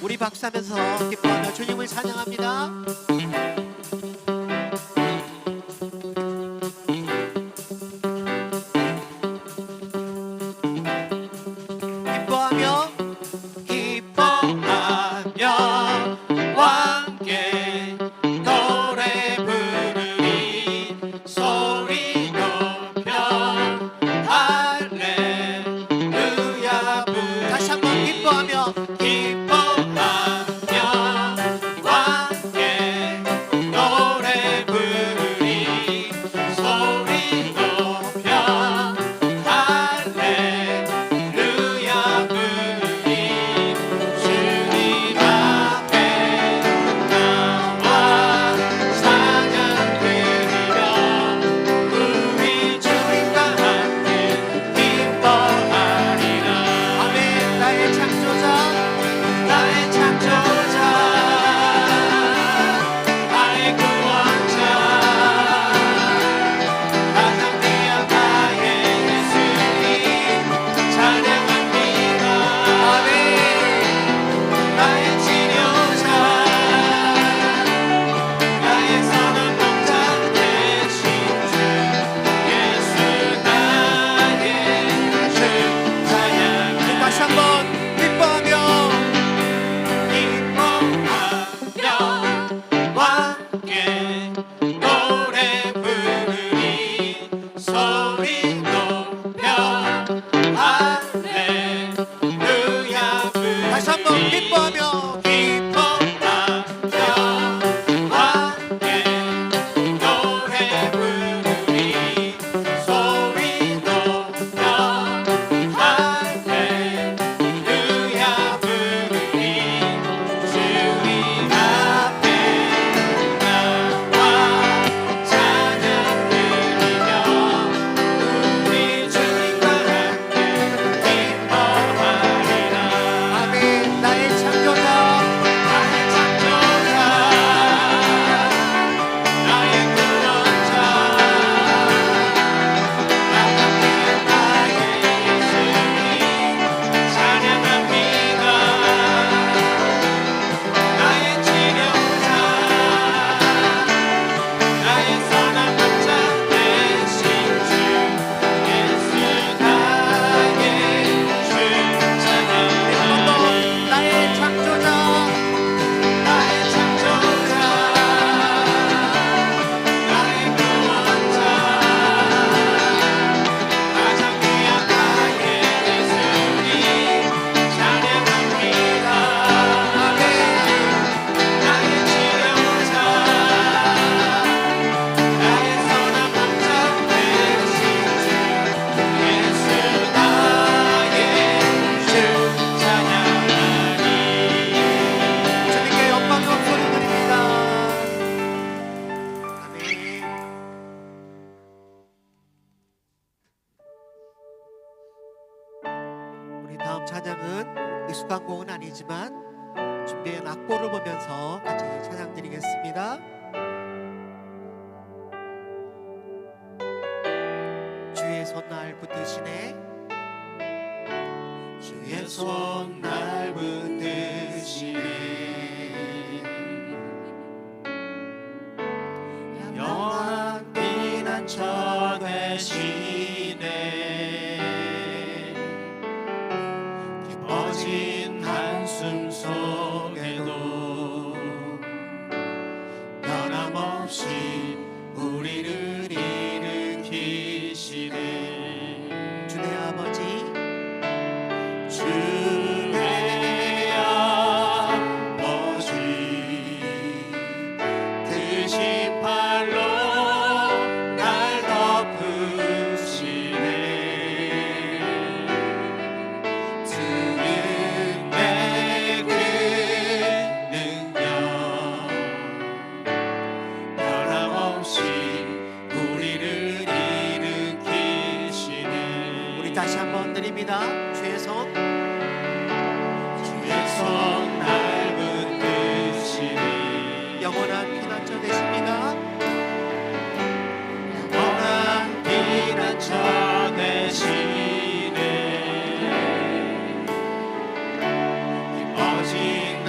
우리 박수하면서 기뻐하며 주님을 찬양합니다. 기뻐하며 함께 노래 부르리 소리 높여 할렐루야 부르리 다시 한번 기뻐하며 함께 노래 부르리 소리 높여 할렐루야 부르리 주님 앞에 나와 찬양 드리며 우리 주님과 함께 기뻐하리라. 아멘. 나의 창조자 나의 창조자 나의 구원자 가장 귀한 나의 예수님 찬양합니다. 아멘. 나의 치료자 나의 선한 목자 되신 주 예수 나의 주 찬양합니다. 다시 한번 기뻐하며 함께 노래 부르리 소리 높여 할렐루야 부르리 다시 한번 기뻐하며 함께 노래 부르리 소리 높여 할렐루야 부르리 주님 앞에 나와 찬양 드리며 우리 주님과 함께 기뻐하리라. 아멘. 나의 창조자 나의 창조자 나의 구원자 가장 귀한 나의 예수님 찬양합니다. 나의 치료자 나의 선한 목자 되신 주 예수 나의 주 찬양합니다. 나의 창조자 나의 창조자 나의 구원자 가장 귀한 나의 예수님 찬양합니다. 아멘. 나의 치료자 나의 선한 목자 되신 주 예수 나의 주 찬양하리. 주님께 영광과 소리 드립니다. 아멘. 우리 다음 찬양은 익숙한 곡은 아니지만 준비한 악보를 보면서 같이 찬양 드리겠습니다. 주의 손 날 붙드시네 주의 손 날 붙드시네 영원한 피난처 되시네 깊어진 한숨 속에도 변함없이 우리를 일으키시네 주의 아버지 주의 아버지 드신 팔로 날 덮으시네 들은 내 그 능력 변함없이 우리를 일으키시네. 우리 다시 한번 드립니다. 주의 손 날 붙드시네 영원한 피난처 되십니다. 영원한 피난처 되시네 깊어진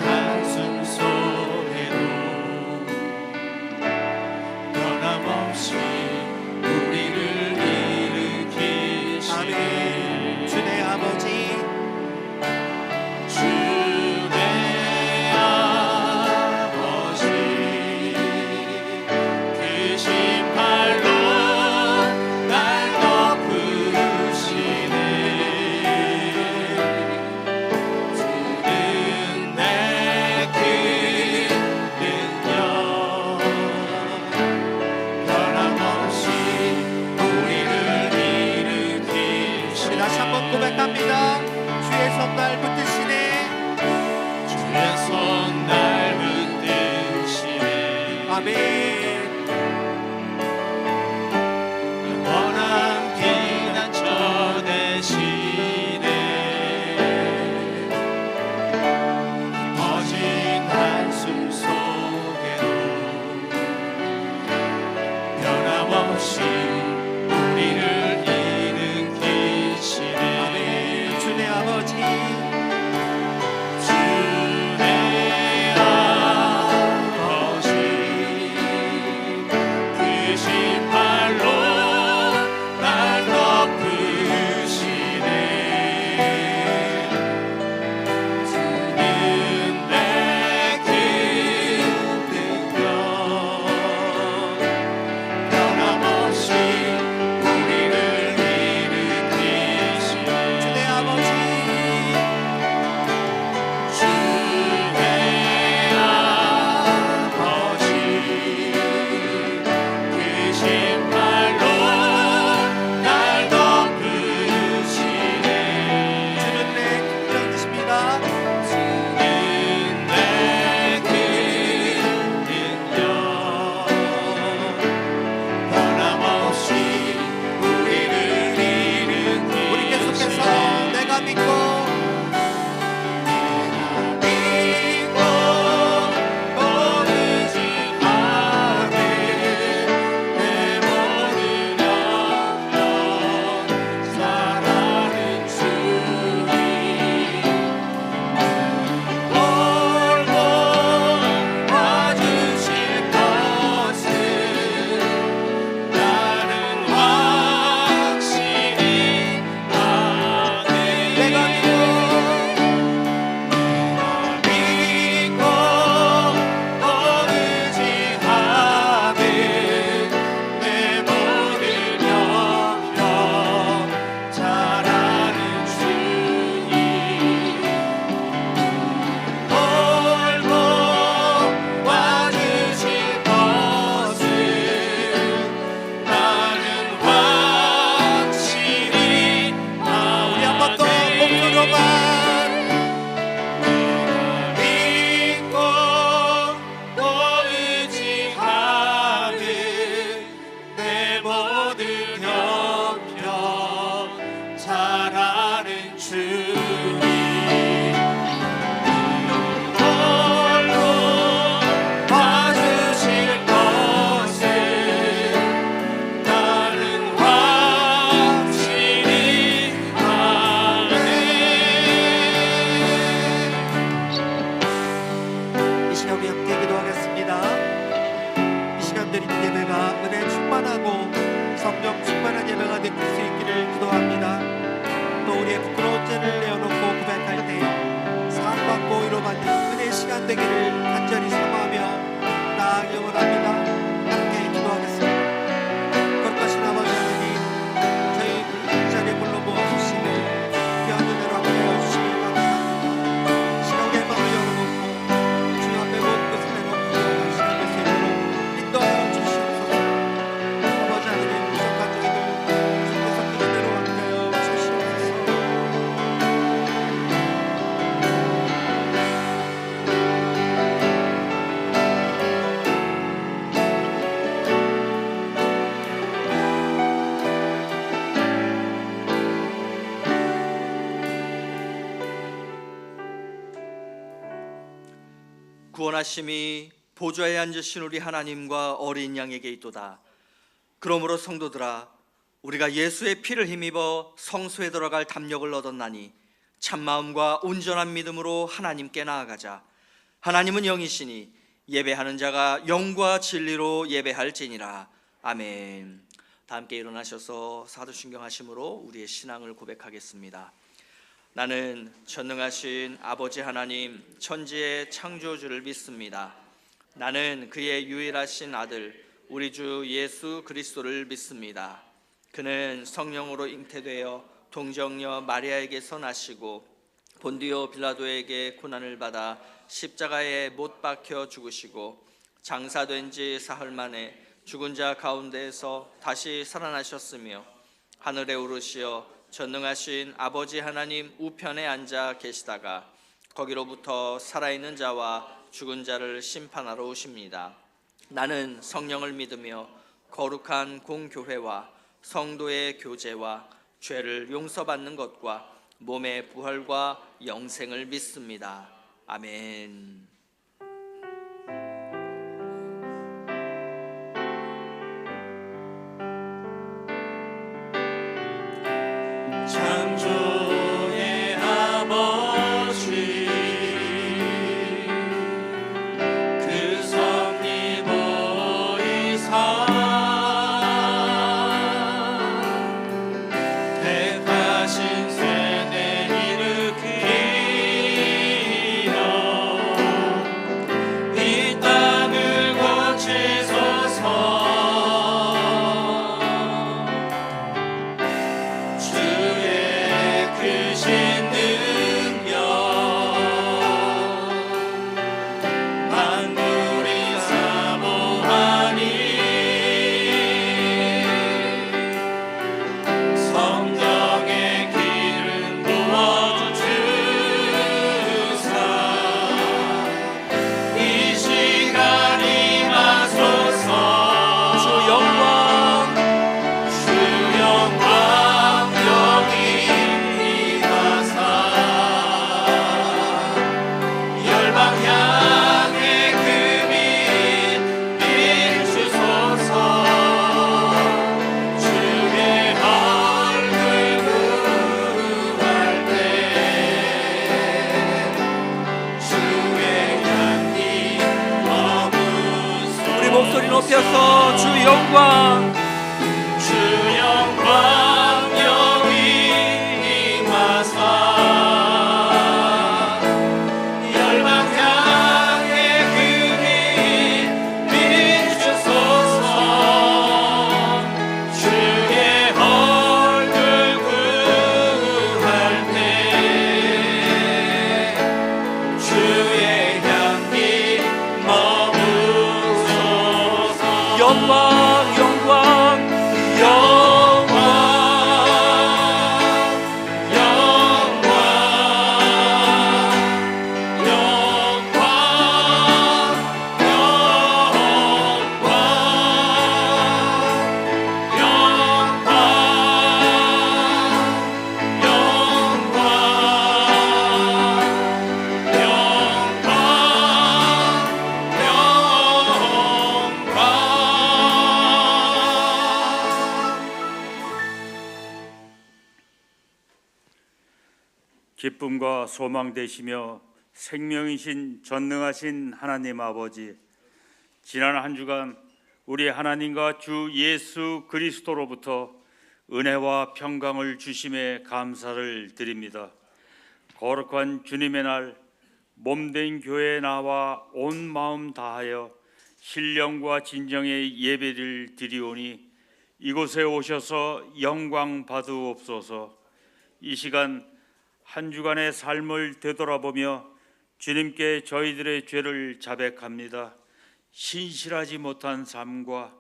깊어진 한숨 속에도 변함없이 우리를 일으키시네. 아멘. 주의 아버지 구원하심이 보좌에 앉으신 우리 하나님과 어린 양에게 있도다. 그러므로 성도들아, 우리가 예수의 피를 힘입어 성소에 들어갈 담력을 얻었나니 참마음과 온전한 믿음으로 하나님께 나아가자. 하나님은 영이시니 예배하는 자가 영과 진리로 예배할지니라. 아멘. 다 함께 일어나셔서 사도신경 하심으로 우리의 신앙을 고백하겠습니다. 나는 전능하신 아버지 하나님 천지의 창조주를 믿습니다. 나는 그의 유일하신 아들 우리 주 예수 그리스도를 믿습니다. 그는 성령으로 잉태되어 동정녀 마리아에게서 나시고 본디오 빌라도에게 고난을 받아 십자가에 못 박혀 죽으시고 장사된 지 사흘 만에 죽은 자 가운데에서 다시 살아나셨으며 하늘에 오르시어 전능하신 아버지 하나님 우편에 앉아 계시다가 거기로부터 살아있는 자와 죽은 자를 심판하러 오십니다. 나는 성령을 믿으며 거룩한 공교회와 성도의 교제와 죄를 용서받는 것과 몸의 부활과 영생을 믿습니다. 아멘. 창조의 아버지 그 섭리보이사 택하신 세대 일으키려 이 땅을 고치소서. 주의 크신 능력 만물이 사모하니 성령의 길은 부어주사 이 시간 임하소서. 주 영광 주 영광 여기 임하사 열방 향해 그 빛 비추소서. 주의 얼굴 구할 때 주의 향기 머무소서. 우리 목소리 높여서 주 영광 주 영광 여기 임하사 열방 향해 그 빛 비추소서. 주의 얼굴 구할 때 주의 향기 머무소서. 영광 영광 영광 영광 영광 기쁨과 소망 되시며 생명이신 전능하신 하나님 아버지, 지난 한 주간 우리 하나님과 주 예수 그리스도로부터 은혜와 평강을 주심에 감사를 드립니다. 거룩한 주님의 날 몸된 교회에 나와 온 마음 다하여 신령과 진정의 예배를 드리오니 이곳에 오셔서 영광 받으옵소서. 이 시간 한 주간의 삶을 되돌아보며 주님께 저희들의 죄를 자백합니다. 신실하지 못한 삶과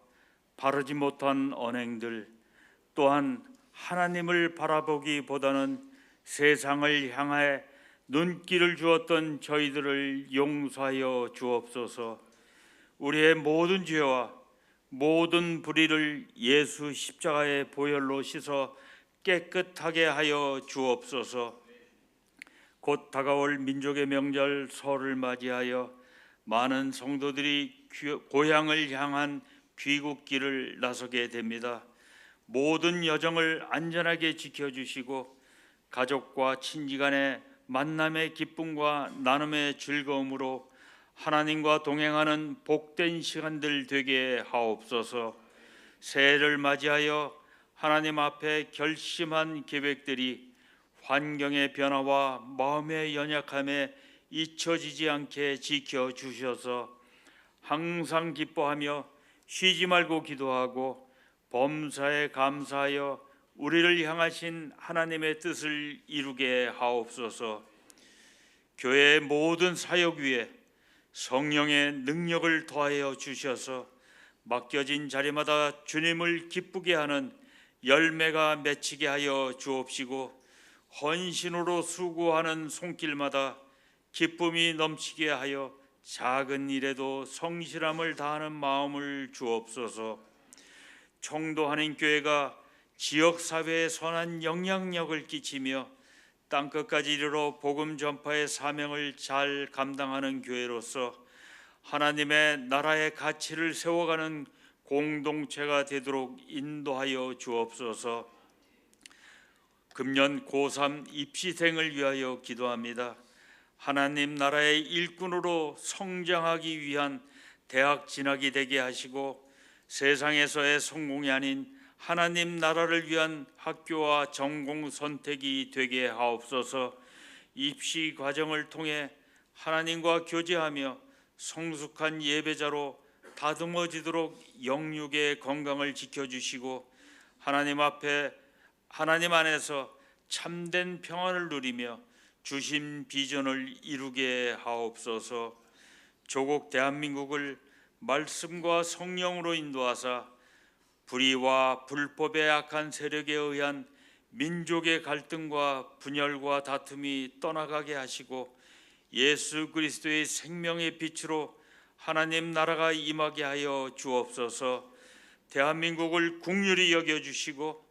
바르지 못한 언행들, 또한 하나님을 바라보기보다는 세상을 향해 눈길을 주었던 저희들을 용서하여 주옵소서. 우리의 모든 죄와 모든 불의를 예수 십자가의 보혈로 씻어 깨끗하게 하여 주옵소서. 곧 다가올 민족의 명절 설을 맞이하여 많은 성도들이 고향을 향한 귀국길을 나서게 됩니다. 모든 여정을 안전하게 지켜주시고 가족과 친지 간의 만남의 기쁨과 나눔의 즐거움으로 하나님과 동행하는 복된 시간들 되게 하옵소서. 새해를 맞이하여 하나님 앞에 결심한 계획들이 환경의 변화와 마음의 연약함에 잊혀지지 않게 지켜주셔서 항상 기뻐하며 쉬지 말고 기도하고 범사에 감사하여 우리를 향하신 하나님의 뜻을 이루게 하옵소서. 교회의 모든 사역 위에 성령의 능력을 더하여 주셔서 맡겨진 자리마다 주님을 기쁘게 하는 열매가 맺히게 하여 주옵시고 헌신으로 수고하는 손길마다 기쁨이 넘치게 하여 작은 일에도 성실함을 다하는 마음을 주옵소서. 청도 한인교회가 지역사회에 선한 영향력을 끼치며 땅끝까지 이르러 복음 전파의 사명을 잘 감당하는 교회로서 하나님의 나라의 가치를 세워가는 공동체가 되도록 인도하여 주옵소서. 금년 고3 입시생을 위하여 기도합니다. 하나님 나라의 일꾼으로 성장하기 위한 대학 진학이 되게 하시고 세상에서의 성공이 아닌 하나님 나라를 위한 학교와 전공 선택이 되게 하옵소서. 입시 과정을 통해 하나님과 교제하며 성숙한 예배자로 다듬어지도록 영육의 건강을 지켜주시고 하나님 안에서 참된 평안을 누리며 주신 비전을 이루게 하옵소서. 조국 대한민국을 말씀과 성령으로 인도하사 불의와 불법의 악한 세력에 의한 민족의 갈등과 분열과 다툼이 떠나가게 하시고 예수 그리스도의 생명의 빛으로 하나님 나라가 임하게 하여 주옵소서. 대한민국을 긍휼히 여겨주시고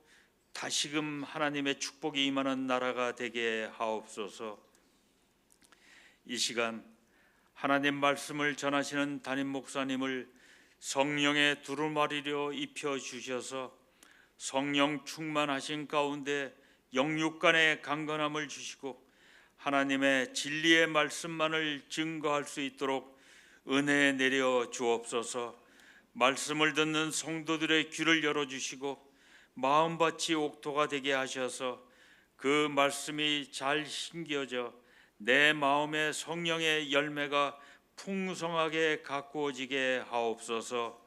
다시금 하나님의 축복이 임하는 나라가 되게 하옵소서. 이 시간 하나님 말씀을 전하시는 담임 목사님을 성령의 두루마리로 입혀 주셔서 성령 충만하신 가운데 영육간의 강건함을 주시고 하나님의 진리의 말씀만을 증거할 수 있도록 은혜 내려 주옵소서. 말씀을 듣는 성도들의 귀를 열어주시고 마음밭이 옥토가 되게 하셔서 그 말씀이 잘 심겨져 내 마음의 성령의 열매가 풍성하게 가꾸어지게 하옵소서.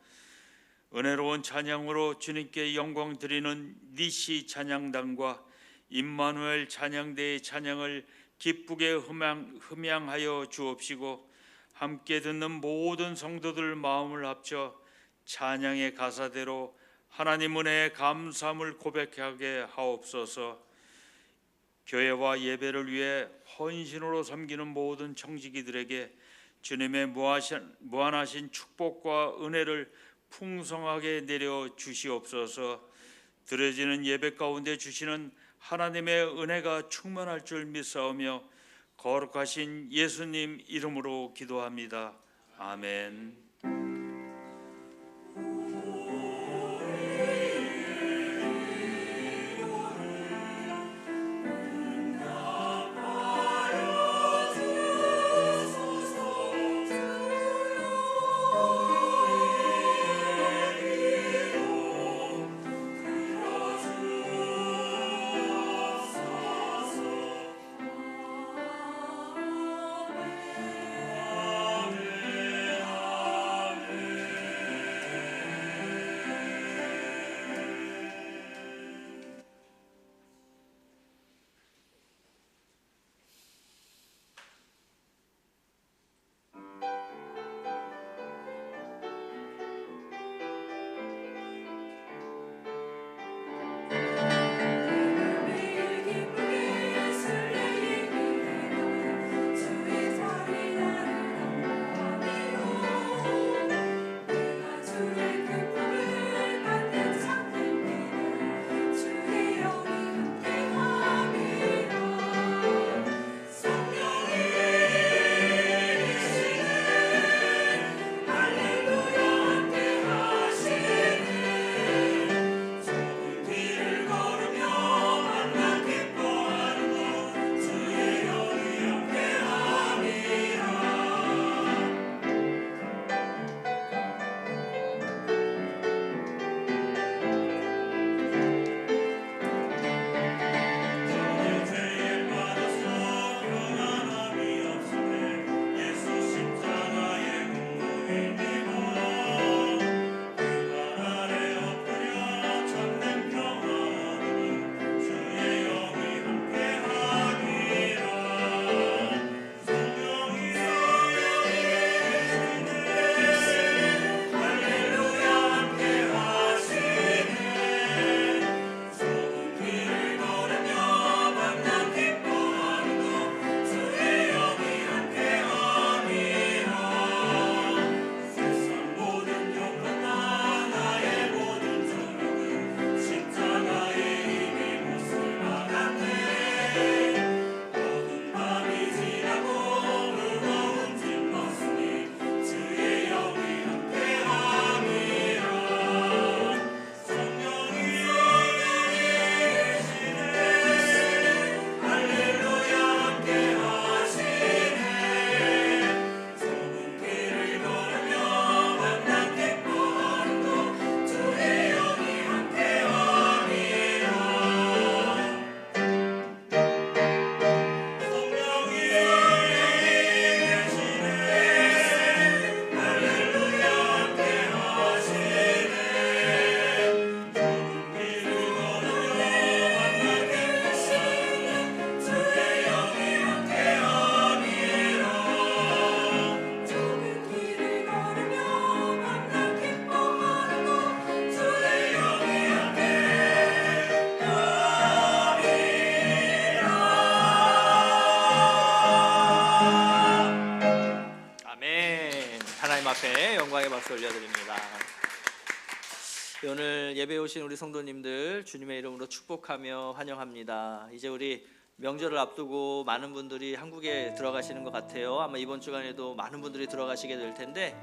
은혜로운 찬양으로 주님께 영광 드리는 니시 찬양단과 임마누엘 찬양대의 찬양을 기쁘게 흠양하여 주옵시고 함께 듣는 모든 성도들 마음을 합쳐 찬양의 가사대로 하나님 은혜의 감사함을 고백하게 하옵소서. 교회와 예배를 위해 헌신으로 섬기는 모든 청지기들에게 주님의 무한하신 축복과 은혜를 풍성하게 내려 주시옵소서. 드려지는 예배 가운데 주시는 하나님의 은혜가 충만할 줄 믿사오며 거룩하신 예수님 이름으로 기도합니다. 아멘. 하나님 앞에 영광의 박수 올려드립니다. 오늘 예배에 오신 우리 성도님들 주님의 이름으로 축복하며 환영합니다. 이제 우리 명절을 앞두고 많은 분들이 한국에 들어가시는 것 같아요. 아마 이번 주간에도 많은 분들이 들어가시게 될 텐데,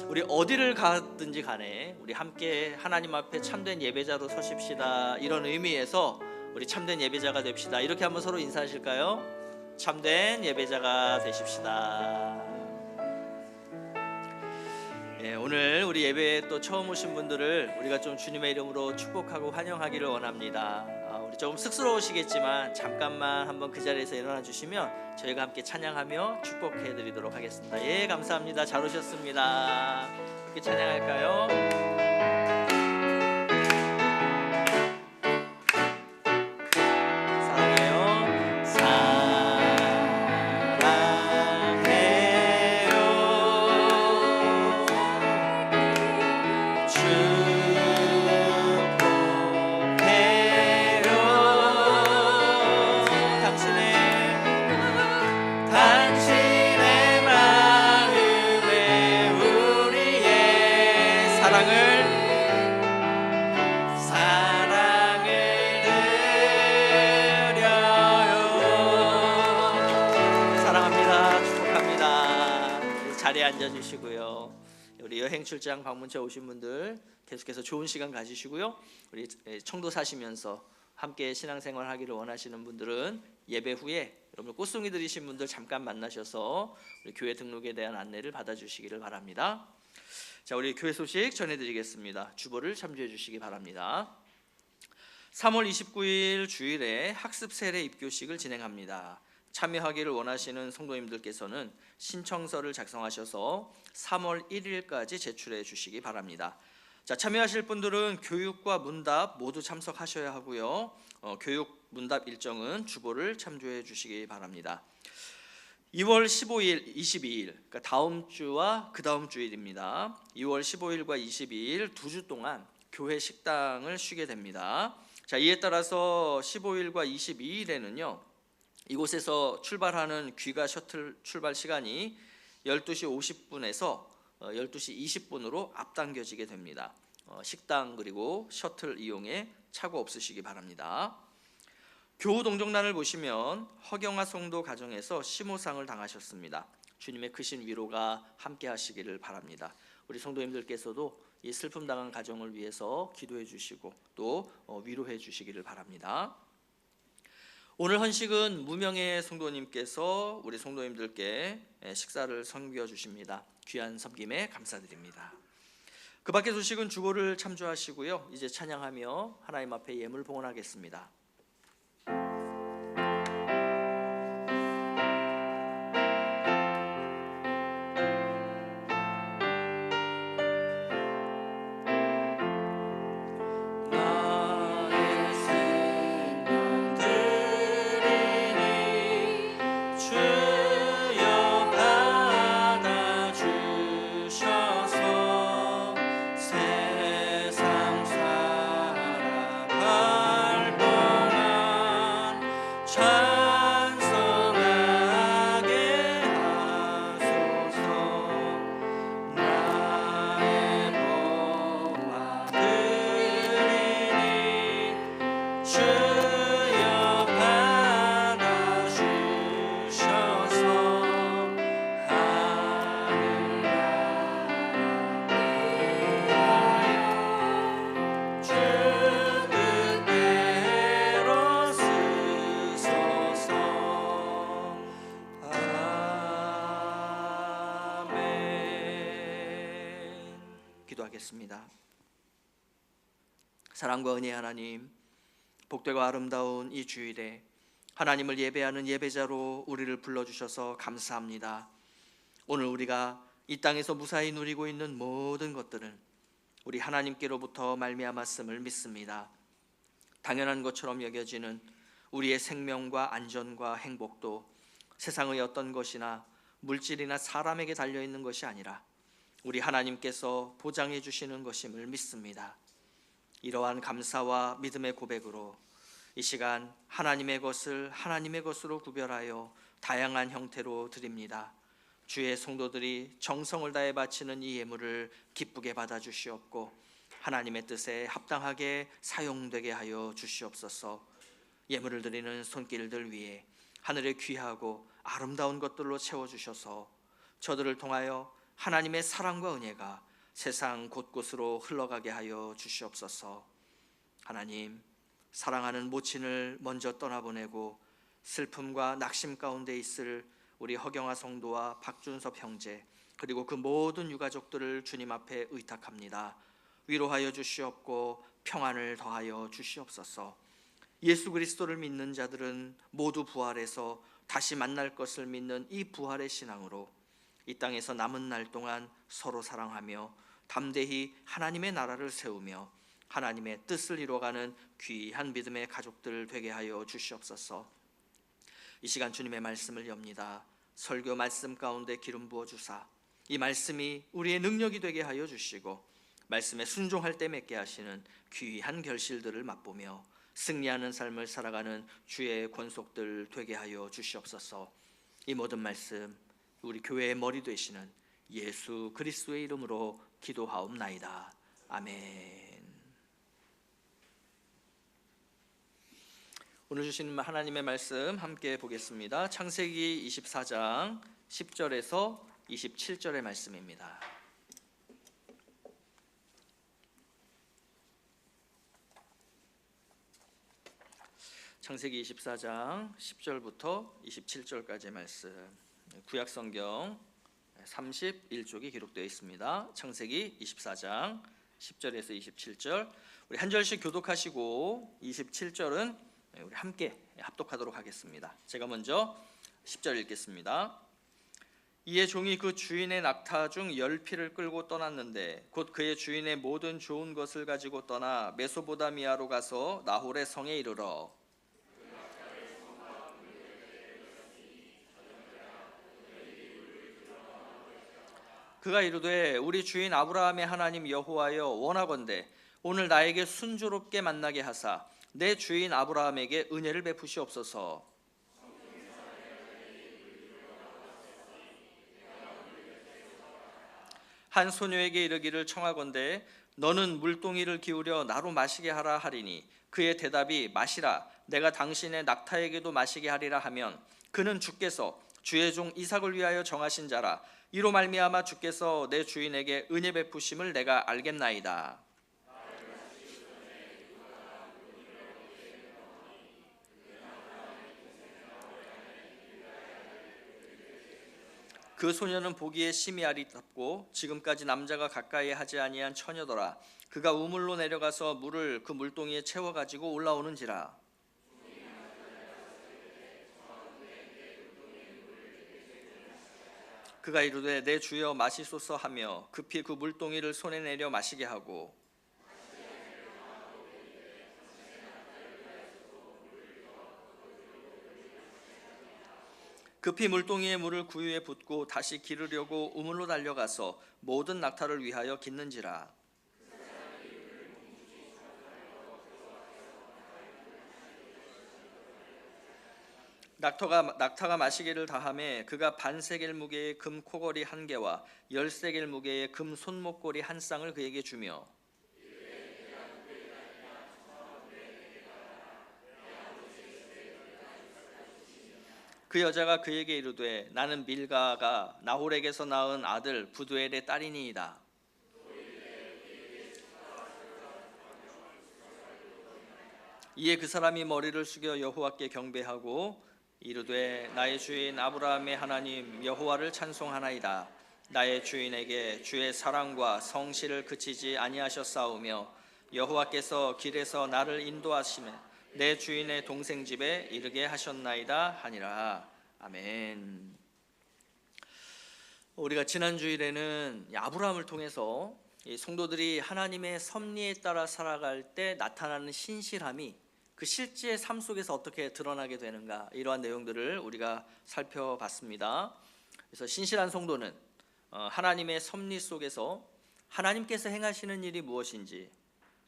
우리 어디를 가든지 간에 우리 함께 하나님 앞에 참된 예배자로 서십시다. 이런 의미에서 우리 참된 예배자가 됩시다. 이렇게 한번 서로 인사하실까요? 참된 예배자가 되십시다. 오늘 우리 예배에 또 처음 오신 분들을 우리가 좀 주님의 이름으로 축복하고 환영하기를 원합니다. 우리 조금 쑥스러우시겠지만 잠깐만 한번 그 자리에서 일어나 주시면 저희가 함께 찬양하며 축복해 드리도록 하겠습니다. 예, 감사합니다. 잘 오셨습니다. 함께 찬양할까요? 자리에 앉아주시고요. 우리 여행 출장 방문차 오신 분들 계속해서 좋은 시간 가지시고요. 우리 청도 사시면서 함께 신앙생활 하기를 원하시는 분들은 예배 후에 여러분 꽃송이 들이신 분들 잠깐 만나셔서 우리 교회 등록에 대한 안내를 받아주시기를 바랍니다. 자, 우리 교회 소식 전해드리겠습니다. 주보를 참조해 주시기 바랍니다. 3월 29일 주일에 학습 세례 입교식을 진행합니다. 참여하기를 원하시는 성도님들께서는 신청서를 작성하셔서 3월 1일까지 제출해 주시기 바랍니다. 자, 참여하실 분들은 교육과 문답 모두 참석하셔야 하고요. 교육 문답 일정은 주보를 참조해 주시기 바랍니다. 2월 15일, 22일, 그러니까 다음 주와 그 다음 주일입니다. 2월 15일과 22일 2주 동안 교회 식당을 쉬게 됩니다. 자, 이에 따라서 15일과 22일에는요. 이곳에서 출발하는 귀가 셔틀 출발 시간이 12시 50분에서 12시 20분으로 앞당겨지게 됩니다. 식당 그리고 셔틀 이용에 착오 없으시기 바랍니다. 교우 동정란을 보시면 허경아 성도 가정에서 심호상을 당하셨습니다. 주님의 크신 위로가 함께 하시기를 바랍니다. 우리 성도님들께서도 이 슬픔 당한 가정을 위해서 기도해 주시고 또 위로해 주시기를 바랍니다. 오늘 헌식은 무명의 성도님께서 우리 성도님들께 식사를 섬겨 주십니다. 귀한 섬김에 감사드립니다. 그 밖의 소식은 주보를 참조하시고요. 이제 찬양하며 하나님 앞에 예물 봉헌하겠습니다. 기도하겠습니다. 사랑과 은혜의 하나님, 복되고 아름다운 이 주일에 하나님을 예배하는 예배자로 우리를 불러주셔서 감사합니다. 오늘 우리가 이 땅에서 무사히 누리고 있는 모든 것들은 우리 하나님께로부터 말미암았음을 믿습니다. 당연한 것처럼 여겨지는 우리의 생명과 안전과 행복도 세상의 어떤 것이나 물질이나 사람에게 달려있는 것이 아니라 우리 하나님께서 보장해 주시는 것임을 믿습니다. 이러한 감사와 믿음의 고백으로 이 시간 하나님의 것을 하나님의 것으로 구별하여 다양한 형태로 드립니다. 주의 성도들이 정성을 다해 바치는 이 예물을 기쁘게 받아 주시옵고 하나님의 뜻에 합당하게 사용되게 하여 주시옵소서. 예물을 드리는 손길들 위에 하늘의 귀하고 아름다운 것들로 채워주셔서 저들을 통하여 하나님의 사랑과 은혜가 세상 곳곳으로 흘러가게 하여 주시옵소서. 하나님, 사랑하는 모친을 먼저 떠나보내고 슬픔과 낙심 가운데 있을 우리 허경아 성도와 박준섭 형제 그리고 그 모든 유가족들을 주님 앞에 의탁합니다. 위로하여 주시옵고 평안을 더하여 주시옵소서. 예수 그리스도를 믿는 자들은 모두 부활해서 다시 만날 것을 믿는 이 부활의 신앙으로 이 땅에서 남은 날 동안 서로 사랑하며 담대히 하나님의 나라를 세우며 하나님의 뜻을 이루어가는 귀한 믿음의 가족들 되게 하여 주시옵소서. 이 시간 주님의 말씀을 엽니다. 설교 말씀 가운데 기름 부어 주사 이 말씀이 우리의 능력이 되게 하여 주시고 말씀에 순종할 때 맺게 하시는 귀한 결실들을 맛보며 승리하는 삶을 살아가는 주의 권속들 되게 하여 주시옵소서. 이 모든 말씀 우리 교회의 머리 되시는 예수 그리스도의 이름으로 기도하옵나이다. 아멘. 오늘 주신 하나님의 말씀 함께 보겠습니다. 창세기 24장 10절에서 27절의 말씀입니다. 창세기 24장 10절부터 27절까지의 말씀, 구약성경 31쪽이 기록되어 있습니다. 창세기 24장 10절에서 27절 우리 한 절씩 교독하시고 27절은 우리 함께 합독하도록 하겠습니다. 제가 먼저 10절 읽겠습니다. 이에 종이 그 주인의 낙타 중 10피를 끌고 떠났는데 곧 그의 주인의 모든 좋은 것을 가지고 떠나 메소보다미아로 가서 나홀의 성에 이르러 그가 이르되 우리 주인 아브라함의 하나님 여호와여 원하건대 오늘 나에게 순조롭게 만나게 하사 내 주인 아브라함에게 은혜를 베푸시옵소서. 한 소녀에게 이르기를 청하건대 너는 물동이를 기울여 나로 마시게 하라 하리니 그의 대답이 마시라 내가 당신의 낙타에게도 마시게 하리라 하면 그는 주께서 주의 종 이삭을 위하여 정하신 자라 이로 말미암아 주께서 내 주인에게 은혜 베푸심을 내가 알겠나이다. 그 소녀는 보기에 심히 아리답고 지금까지 남자가 가까이 하지 아니한 처녀더라. 그가 우물로 내려가서 물을 그 물동이에 채워 가지고 올라오는지라. 그가 이르되 내 주여 마시소서 하며 급히 그 물동이를 손에 내려 마시게 하고 급히 물동이의 물을 구유에 붓고 다시 기르려고 우물로 달려가서 모든 낙타를 위하여 깃는지라. 낙타가 마시기를 다하매 그가 반세겔 무게의 금 코걸이 한 개와 10세겔 무게의 금 손목걸이 한 쌍을 그에게 주며 그 여자가 그에게 이르되 나는 밀가가 나홀에게서 낳은 아들 부두엘의 딸이니이다. 이에 그 사람이 머리를 숙여 여호와께 경배하고 이르되 나의 주인 아브라함의 하나님 여호와를 찬송하나이다. 나의 주인에게 주의 사랑과 성실을 그치지 아니하셨사오며 여호와께서 길에서 나를 인도하시매 내 주인의 동생 집에 이르게 하셨나이다 하니라. 아멘. 우리가 지난 주일에는 아브라함을 통해서 이 성도들이 하나님의 섭리에 따라 살아갈 때 나타나는 신실함이 그 실제의 삶 속에서 어떻게 드러나게 되는가, 이러한 내용들을 우리가 살펴봤습니다. 그래서 신실한 성도는 하나님의 섭리 속에서 하나님께서 행하시는 일이 무엇인지,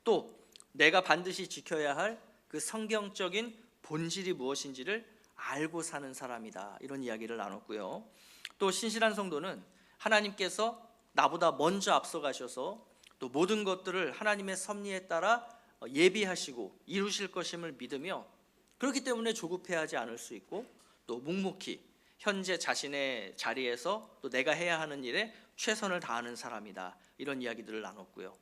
또 내가 반드시 지켜야 할 그 성경적인 본질이 무엇인지를 알고 사는 사람이다, 이런 이야기를 나눴고요. 또 신실한 성도는 하나님께서 나보다 먼저 앞서가셔서 또 모든 것들을 하나님의 섭리에 따라 예비하시고 이루실 것임을 믿으며, 그렇기 때문에 조급해하지 않을 수 있고 또 묵묵히 현재 자신의 자리에서 또 내가 해야 하는 일에 최선을 다하는 사람이다, 이런 이야기들을 나눴고요.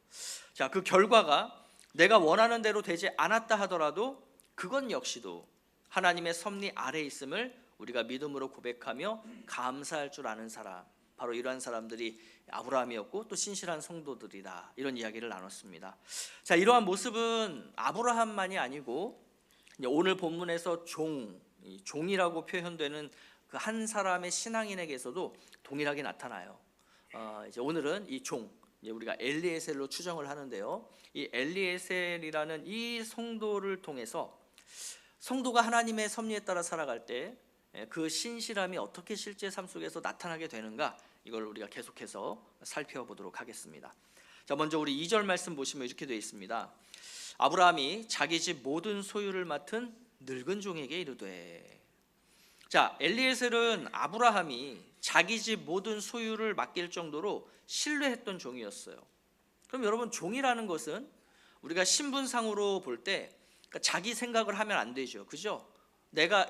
자, 그 결과가 내가 원하는 대로 되지 않았다 하더라도 그건 역시도 하나님의 섭리 아래 있음을 우리가 믿음으로 고백하며 감사할 줄 아는 사람, 바로 이러한 사람들이 아브라함이었고 또 신실한 성도들이다, 이런 이야기를 나눴습니다. 자, 이러한 모습은 아브라함만이 아니고 오늘 본문에서 종이라고 표현되는 그 한 사람의 신앙인에게서도 동일하게 나타나요. 이제 오늘은 이 종, 우리가 엘리에셀로 추정을 하는데요. 이 엘리에셀이라는 이 성도를 통해서 성도가 하나님의 섭리에 따라 살아갈 때 그 신실함이 어떻게 실제 삶 속에서 나타나게 되는가, 이걸 우리가 계속해서 살펴보도록 하겠습니다. 자, 먼저 우리 2절 말씀 보시면 이렇게 되어 있습니다. 아브라함이 자기 집 모든 소유를 맡은 늙은 종에게 이르되. 자, 엘리에셀은 아브라함이 자기 집 모든 소유를 맡길 정도로 신뢰했던 종이었어요. 그럼 여러분, 종이라는 것은 우리가 신분상으로 볼 때 자기 생각을 하면 안 되죠, 그죠?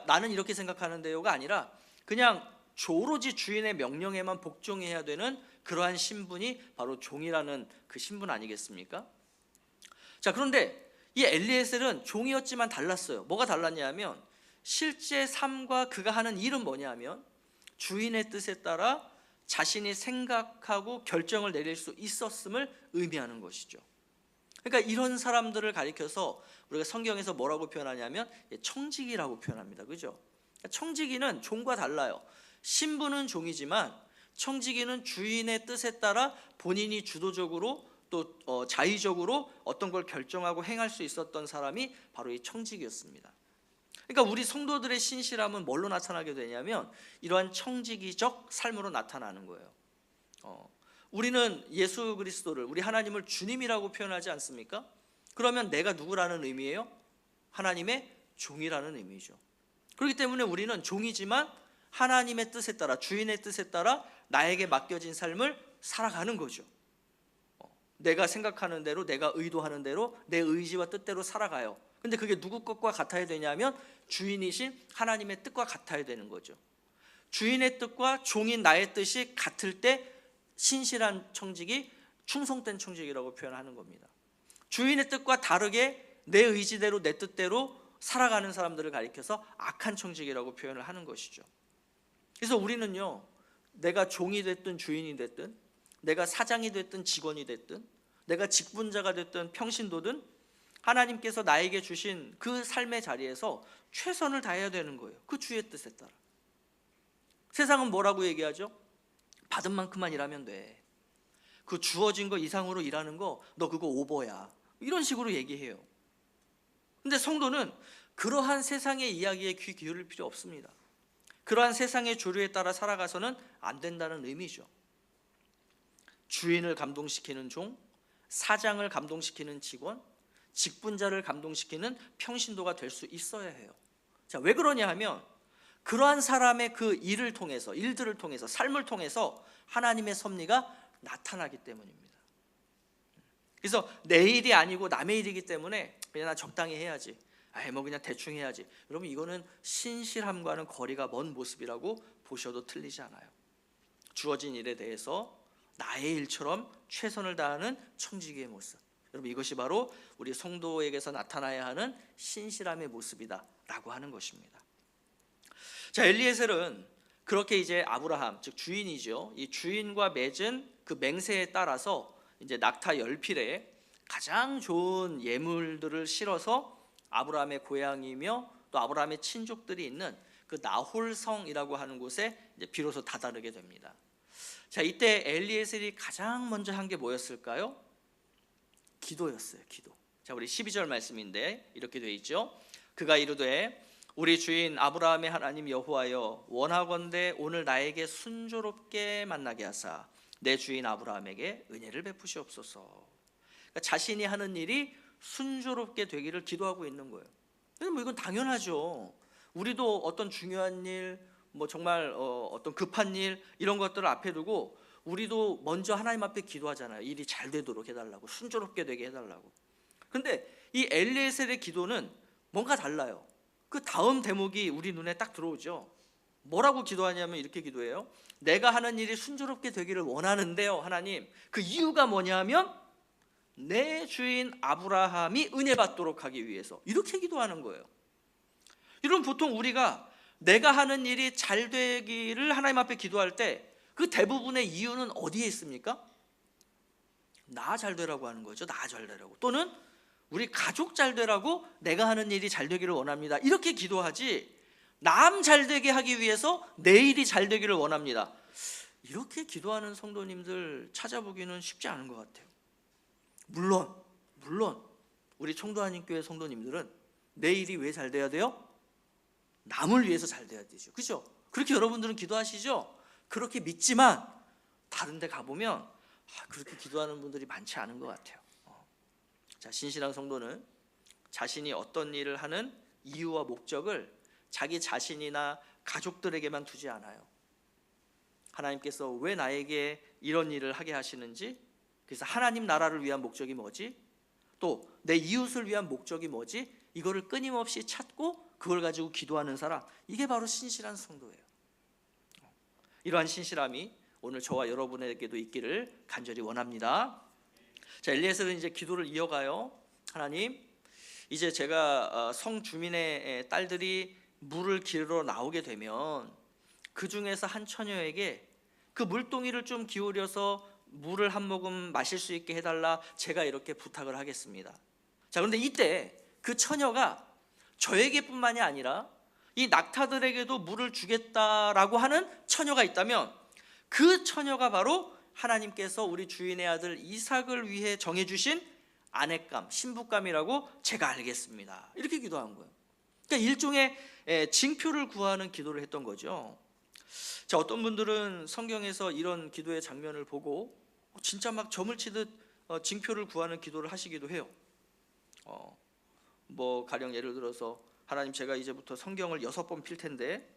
나는 이렇게 생각하는데요가 아니라 그냥 오로지 주인의 명령에만 복종해야 되는 그러한 신분이 바로 종이라는 그 신분 아니겠습니까? 자, 그런데 이 엘리에셀은 종이었지만 달랐어요. 뭐가 달랐냐면 실제 삶과 그가 하는 일은 뭐냐면 주인의 뜻에 따라 자신이 생각하고 결정을 내릴 수 있었음을 의미하는 것이죠. 그러니까 이런 사람들을 가리켜서 우리가 성경에서 뭐라고 표현하냐면 청지기라고 표현합니다, 그죠? 청지기는 종과 달라요. 신분은 종이지만 청지기는 주인의 뜻에 따라 본인이 주도적으로 또 자의적으로 어떤 걸 결정하고 행할 수 있었던 사람이 바로 이 청지기였습니다. 그러니까 우리 성도들의 신실함은 뭘로 나타나게 되냐면 이러한 청지기적 삶으로 나타나는 거예요. 우리는 예수 그리스도를, 우리 하나님을 주님이라고 표현하지 않습니까? 그러면 내가 누구라는 의미예요? 하나님의 종이라는 의미죠. 그렇기 때문에 우리는 종이지만 하나님의 뜻에 따라, 주인의 뜻에 따라 나에게 맡겨진 삶을 살아가는 거죠. 내가 생각하는 대로, 내가 의도하는 대로 내 의지와 뜻대로 살아가요. 근데 그게 누구 것과 같아야 되냐면 주인이신 하나님의 뜻과 같아야 되는 거죠. 주인의 뜻과 종인 나의 뜻이 같을 때 신실한 청직이 충성된 청직이라고 표현하는 겁니다. 주인의 뜻과 다르게 내 의지대로 내 뜻대로 살아가는 사람들을 가리켜서 악한 청직이라고 표현을 하는 것이죠. 그래서 우리는요, 내가 종이 됐든 주인이 됐든, 내가 사장이 됐든 직원이 됐든, 내가 직분자가 됐든 평신도든 하나님께서 나에게 주신 그 삶의 자리에서 최선을 다해야 되는 거예요. 그 주의 뜻에 따라. 세상은 뭐라고 얘기하죠? 받은 만큼만 일하면 돼. 그 주어진 거 이상으로 일하는 거 너 그거 오버야, 이런 식으로 얘기해요. 근데 성도는 그러한 세상의 이야기에 귀 기울일 필요 없습니다. 그러한 세상의 조류에 따라 살아가서는 안 된다는 의미죠. 주인을 감동시키는 종, 사장을 감동시키는 직원, 직분자를 감동시키는 평신도가 될 수 있어야 해요. 자, 왜 그러냐 하면 그러한 사람의 그 일들을 통해서 삶을 통해서 하나님의 섭리가 나타나기 때문입니다. 그래서 내 일이 아니고 남의 일이기 때문에 그냥 나 적당히 해야지, 뭐 그냥 대충 해야지, 여러분 이거는 신실함과는 거리가 먼 모습이라고 보셔도 틀리지 않아요. 주어진 일에 대해서 나의 일처럼 최선을 다하는 청지기의 모습, 여러분 이것이 바로 우리 성도에게서 나타나야 하는 신실함의 모습이다 라고 하는 것입니다. 자, 엘리에셀은 그렇게 이제 아브라함, 즉 주인이죠, 이 주인과 맺은 그 맹세에 따라서 이제 낙타 10필에 가장 좋은 예물들을 실어서 아브라함의 고향이며 또 아브라함의 친족들이 있는 그 나홀성이라고 하는 곳에 이제 비로소 다다르게 됩니다. 자, 이때 엘리에셀이 가장 먼저 한 게 뭐였을까요? 기도였어요. 기도. 자, 우리 12절 말씀인데 이렇게 돼 있죠. 그가 이르되 우리 주인 아브라함의 하나님 여호와여, 원하건대 오늘 나에게 순조롭게 만나게 하사 내 주인 아브라함에게 은혜를 베푸시옵소서. 그러니까 자신이 하는 일이 순조롭게 되기를 기도하고 있는 거예요. 뭐 이건 당연하죠. 우리도 어떤 중요한 일, 뭐 정말 어떤 급한 일 이런 것들을 앞에 두고 우리도 먼저 하나님 앞에 기도하잖아요. 일이 잘 되도록 해달라고, 순조롭게 되게 해달라고. 근데 이 엘리에셀의 기도는 뭔가 달라요. 그 다음 대목이 우리 눈에 딱 들어오죠. 뭐라고 기도하냐면 이렇게 기도해요. 내가 하는 일이 순조롭게 되기를 원하는데요, 하나님. 그 이유가 뭐냐면 내 주인 아브라함이 은혜 받도록 하기 위해서. 이렇게 기도하는 거예요. 이런 보통 우리가 내가 하는 일이 잘 되기를 하나님 앞에 기도할 때 그 대부분의 이유는 어디에 있습니까? 나 잘 되라고 하는 거죠. 나 잘 되라고. 또는 우리 가족 잘 되라고 내가 하는 일이 잘 되기를 원합니다. 이렇게 기도하지 남 잘 되게 하기 위해서 내 일이 잘 되기를 원합니다. 이렇게 기도하는 성도님들 찾아보기는 쉽지 않은 것 같아요. 물론 우리 청도하님교회 성도님들은 내 일이 왜 잘 돼야 돼요? 남을 위해서 잘 돼야 되죠. 그렇죠? 그렇게 여러분들은 기도하시죠? 그렇게 믿지만 다른 데 가보면 그렇게 기도하는 분들이 많지 않은 것 같아요. 자, 신실한 성도는 자신이 어떤 일을 하는 이유와 목적을 자기 자신이나 가족들에게만 두지 않아요. 하나님께서 왜 나에게 이런 일을 하게 하시는지, 그래서 하나님 나라를 위한 목적이 뭐지, 또 내 이웃을 위한 목적이 뭐지, 이거를 끊임없이 찾고 그걸 가지고 기도하는 사람, 이게 바로 신실한 성도예요. 이러한 신실함이 오늘 저와 여러분에게도 있기를 간절히 원합니다. 자, 엘리에셀은 이제 기도를 이어가요. 하나님, 이제 제가 성 주민의 딸들이 물을 기르러 나오게 되면 그 중에서 한 처녀에게 그 물동이를 좀 기울여서 물을 한 모금 마실 수 있게 해달라, 제가 이렇게 부탁을 하겠습니다. 자, 그런데 이때 그 처녀가 저에게뿐만이 아니라 이 낙타들에게도 물을 주겠다라고 하는 처녀가 있다면 그 처녀가 바로 하나님께서 우리 주인의 아들 이삭을 위해 정해주신 아내감, 신부감이라고 제가 알겠습니다. 이렇게 기도한 거예요. 그러니까 일종의 징표를 구하는 기도를 했던 거죠. 자, 어떤 분들은 성경에서 이런 기도의 장면을 보고 진짜 막 점을 치듯 징표를 구하는 기도를 하시기도 해요. 뭐 가령 예를 들어서 하나님, 제가 이제부터 성경을 6번 필 텐데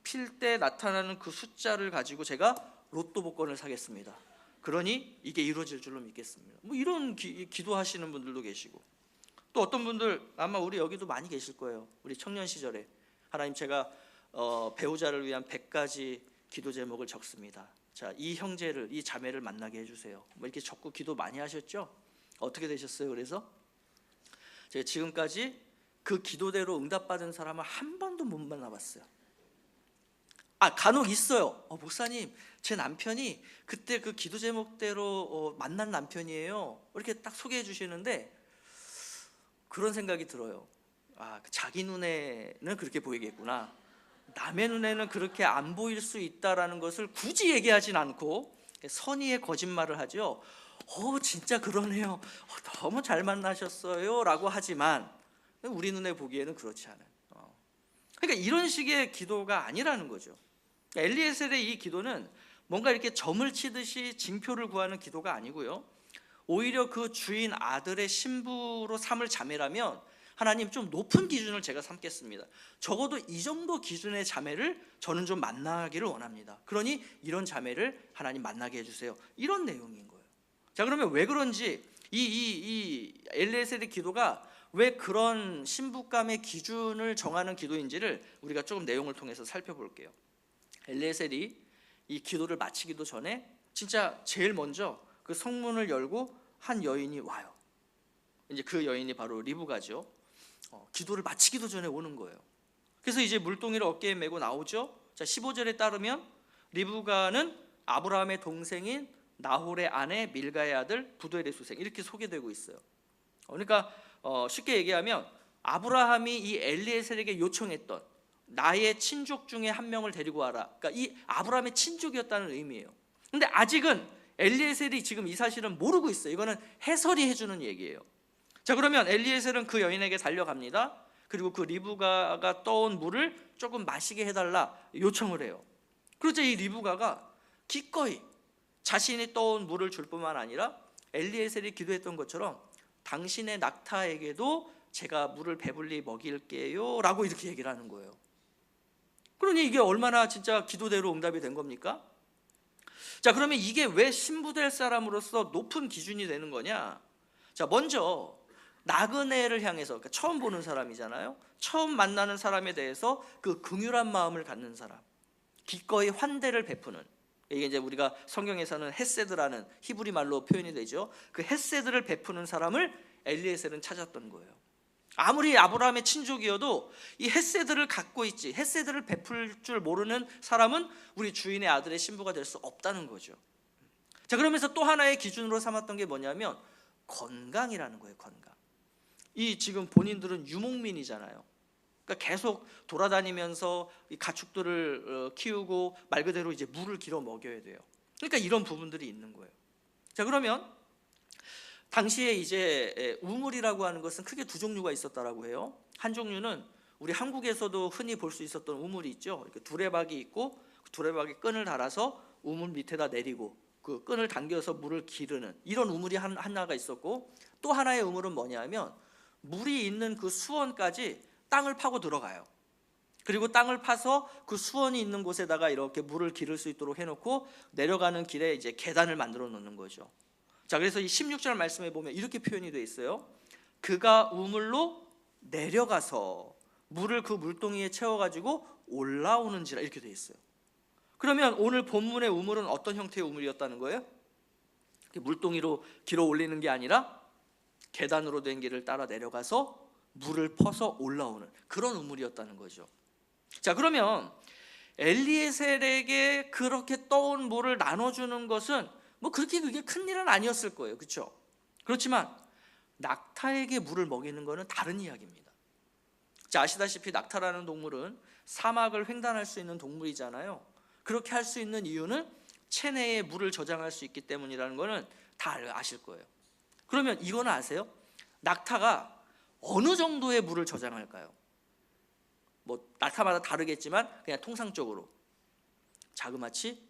필 때 나타나는 그 숫자를 가지고 제가 로또 복권을 사겠습니다. 그러니 이게 이루어질 줄로 믿겠습니다. 뭐 이런 기도하시는 분들도 계시고, 또 어떤 분들 아마 우리 여기도 많이 계실 거예요. 우리 청년 시절에 하나님, 제가 배우자를 위한 100가지 기도 제목을 적습니다. 자, 이 형제를, 이 자매를 만나게 해주세요. 뭐 이렇게 적고 기도 많이 하셨죠? 어떻게 되셨어요? 그래서 제가 지금까지 그 기도대로 응답받은 사람을 한 번도 못 만나봤어요. 간혹 있어요. 목사님, 제 남편이 그때 그 기도 제목대로 만난 남편이에요. 이렇게 딱 소개해 주시는데 그런 생각이 들어요. 자기 눈에는 그렇게 보이겠구나. 남의 눈에는 그렇게 안 보일 수 있다라는 것을 굳이 얘기하진 않고 선의의 거짓말을 하죠. 진짜 그러네요. 너무 잘 만나셨어요 라고 하지만 우리 눈에 보기에는 그렇지 않아요. 그러니까 이런 식의 기도가 아니라는 거죠. 엘리에셀의 이 기도는 뭔가 이렇게 점을 치듯이 징표를 구하는 기도가 아니고요, 오히려 그 주인 아들의 신부로 삼을 자매라면 하나님, 좀 높은 기준을 제가 삼겠습니다. 적어도 이 정도 기준의 자매를 저는 좀 만나기를 원합니다. 그러니 이런 자매를 하나님 만나게 해주세요. 이런 내용인 거예요. 자, 그러면 왜 그런지 이 엘리에셀의 기도가 왜 그런 신부감의 기준을 정하는 기도인지를 우리가 조금 내용을 통해서 살펴볼게요. 엘리에셀이 이 기도를 마치기도 전에 진짜 제일 먼저 그 성문을 열고 한 여인이 와요. 이제 그 여인이 바로 리브가죠. 기도를 마치기도 전에 오는 거예요. 그래서 이제 물동이를 어깨에 메고 나오죠. 자, 15절에 따르면 리브가는 아브라함의 동생인 나홀의 아내 밀가의 아들 부두엘의 수생, 이렇게 소개되고 있어요. 그러니까 쉽게 얘기하면 아브라함이 이 엘리에셀에게 요청했던 나의 친족 중에 한 명을 데리고 와라, 그러니까 이 아브라함의 친족이었다는 의미예요. 근데 아직은 엘리에셀이 지금 이 사실은 모르고 있어요. 이거는 해설이 해주는 얘기예요. 자, 그러면 엘리에셀은 그 여인에게 달려갑니다. 그리고 그 리브가가 떠온 물을 조금 마시게 해달라 요청을 해요. 그러자 이 리브가가 기꺼이 자신이 떠온 물을 줄 뿐만 아니라 엘리에셀이 기도했던 것처럼 당신의 낙타에게도 제가 물을 배불리 먹일게요 라고 이렇게 얘기를 하는 거예요. 그러니 이게 얼마나 진짜 기도대로 응답이 된 겁니까? 자, 그러면 이게 왜 신부될 사람으로서 높은 기준이 되는 거냐? 자, 먼저 나그네를 향해서, 그러니까 처음 보는 사람이잖아요. 처음 만나는 사람에 대해서 그 긍휼한 마음을 갖는 사람, 기꺼이 환대를 베푸는, 이게 이제 우리가 성경에서는 헤세드라는 히브리 말로 표현이 되죠. 그 헤세드를 베푸는 사람을 엘리에셀은 찾았던 거예요. 아무리 아브라함의 친족이어도 이 헤세드를 갖고 있지, 헤세드를 베풀 줄 모르는 사람은 우리 주인의 아들의 신부가 될 수 없다는 거죠. 자, 그러면서 또 하나의 기준으로 삼았던 게 뭐냐면 건강이라는 거예요. 건강. 이 지금 본인들은 유목민이잖아요. 그러니까 계속 돌아다니면서 이 가축들을 키우고 말 그대로 이제 물을 길어 먹여야 돼요. 그러니까 이런 부분들이 있는 거예요. 자, 그러면 당시에 이제 우물이라고 하는 것은 크게 두 종류가 있었다라고 해요. 한 종류는 우리 한국에서도 흔히 볼 수 있었던 우물이 있죠. 이렇게 두레박이 있고 그 두레박에 끈을 달아서 우물 밑에다 내리고 그 끈을 당겨서 물을 기르는 이런 우물이 하나가 있었고, 또 하나의 우물은 뭐냐면 물이 있는 그 수원까지 땅을 파고 들어가요. 그리고 땅을 파서 그 수원이 있는 곳에다가 이렇게 물을 기를 수 있도록 해놓고 내려가는 길에 이제 계단을 만들어 놓는 거죠. 자, 그래서 이 16절 말씀에 보면 이렇게 표현이 되어 있어요. 그가 우물로 내려가서 물을 그 물동이에 채워가지고 올라오는지라, 이렇게 되어 있어요. 그러면 오늘 본문의 우물은 어떤 형태의 우물이었다는 거예요? 물동이로 길어 올리는 게 아니라 계단으로 된 길을 따라 내려가서 물을 퍼서 올라오는 그런 우물이었다는 거죠. 자, 그러면 엘리에셀에게 그렇게 떠온 물을 나눠주는 것은 뭐 그렇게 그게 큰 일은 아니었을 거예요. 그렇죠? 그렇지만 낙타에게 물을 먹이는 것은 다른 이야기입니다. 자, 아시다시피 낙타라는 동물은 사막을 횡단할 수 있는 동물이잖아요. 그렇게 할 수 있는 이유는 체내에 물을 저장할 수 있기 때문이라는 것은 다 아실 거예요. 그러면 이거는 아세요? 낙타가 어느 정도의 물을 저장할까요? 뭐 낙타마다 다르겠지만 그냥 통상적으로 자그마치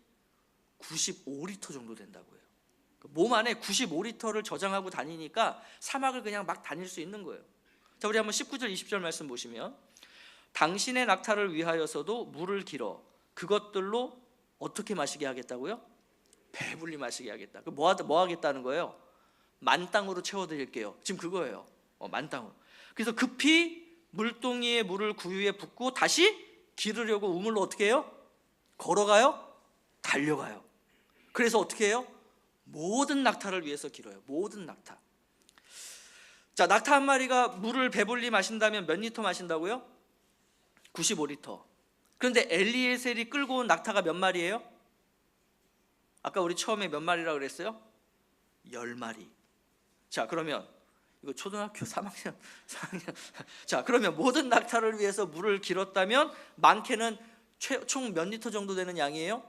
95리터 정도 된다고 해요. 몸 안에 95리터를 저장하고 다니니까 사막을 그냥 막 다닐 수 있는 거예요. 자, 우리 한번 19절 20절 말씀 보시면 당신의 낙타를 위하여서도 물을 길어 그것들로 어떻게 마시게 하겠다고요? 배불리 마시게 하겠다. 뭐 하겠다는 거예요? 만땅으로 채워드릴게요. 지금 그거예요. 만땅으로. 그래서 급히 물동이에 물을 구유에 붓고 다시 기르려고 우물로 어떻게 해요? 걸어가요? 달려가요. 그래서 어떻게 해요? 모든 낙타를 위해서 길어요. 모든 낙타. 자, 낙타 한 마리가 물을 배불리 마신다면 몇 리터 마신다고요? 95리터. 그런데 엘리에셀이 끌고 온 낙타가 몇 마리예요? 아까 우리 처음에 몇 마리라고 그랬어요? 10마리. 자, 그러면 이거 초등학교 3학년. 자, 그러면 모든 낙타를 위해서 물을 길었다면 많게는 총 몇 리터 정도 되는 양이에요?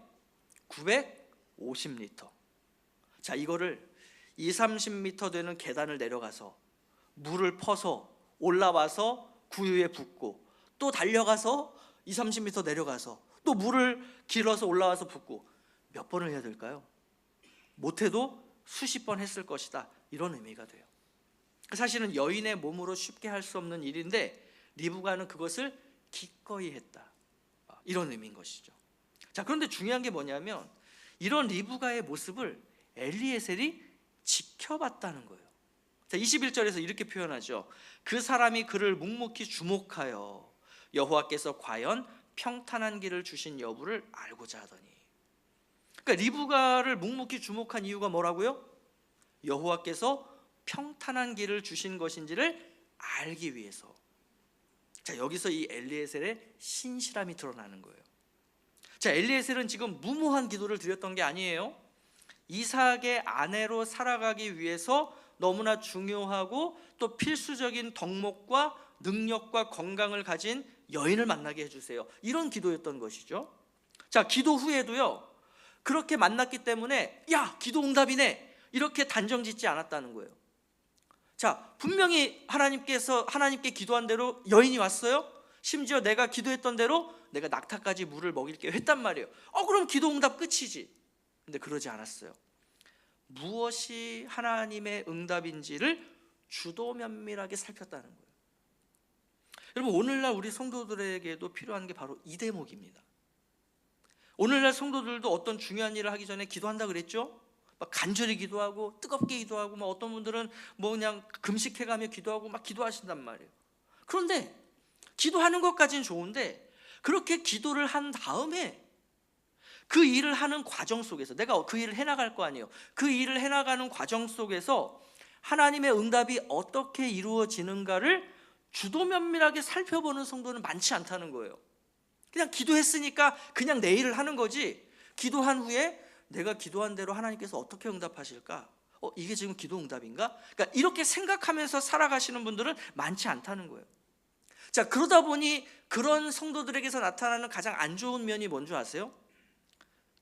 950리터. 자, 이거를 20-30m 되는 계단을 내려가서 물을 퍼서 올라와서 구유에 붓고 또 달려가서 20-30m 내려가서 또 물을 길어서 올라와서 붓고 몇 번을 해야 될까요? 못해도 수십 번 했을 것이다, 이런 의미가 돼요. 사실은 여인의 몸으로 쉽게 할 수 없는 일인데 리브가는 그것을 기꺼이 했다, 이런 의미인 것이죠. 자, 그런데 중요한 게 뭐냐면 이런 리브가의 모습을 엘리에셀이 지켜봤다는 거예요. 자, 21절에서 이렇게 표현하죠. 그 사람이 그를 묵묵히 주목하여 여호와께서 과연 평탄한 길을 주신 여부를 알고자 하더니. 그러니까 리브가를 묵묵히 주목한 이유가 뭐라고요? 여호와께서 평탄한 길을 주신 것인지를 알기 위해서. 자, 여기서 이 엘리에셀의 신실함이 드러나는 거예요. 자, 엘리에셀은 지금 무모한 기도를 드렸던 게 아니에요. 이삭의 아내로 살아가기 위해서 너무나 중요하고 또 필수적인 덕목과 능력과 건강을 가진 여인을 만나게 해주세요, 이런 기도였던 것이죠. 자, 기도 후에도요 그렇게 만났기 때문에 야, 기도 응답이네, 이렇게 단정 짓지 않았다는 거예요. 자, 분명히 하나님께 기도한 대로 여인이 왔어요. 심지어 내가 기도했던 대로 내가 낙타까지 물을 먹일게요 했단 말이에요. 그럼 기도 응답 끝이지. 근데 그러지 않았어요. 무엇이 하나님의 응답인지를 주도 면밀하게 살폈다는 거예요. 여러분, 오늘날 우리 성도들에게도 필요한 게 바로 이 대목입니다. 오늘날 성도들도 어떤 중요한 일을 하기 전에 기도한다 그랬죠? 막 간절히 기도하고 뜨겁게 기도하고, 뭐 어떤 분들은 뭐 그냥 금식해가며 기도하고 막 기도하신단 말이에요. 그런데 기도하는 것까지는 좋은데, 그렇게 기도를 한 다음에 그 일을 하는 과정 속에서, 내가 그 일을 해나갈 거 아니에요. 그 일을 해나가는 과정 속에서 하나님의 응답이 어떻게 이루어지는가를 주도 면밀하게 살펴보는 성도는 많지 않다는 거예요. 그냥 기도했으니까 그냥 내 일을 하는 거지, 기도한 후에 내가 기도한 대로 하나님께서 어떻게 응답하실까? 이게 지금 기도 응답인가? 그러니까 이렇게 생각하면서 살아가시는 분들은 많지 않다는 거예요. 자, 그러다 보니 그런 성도들에게서 나타나는 가장 안 좋은 면이 뭔지 아세요?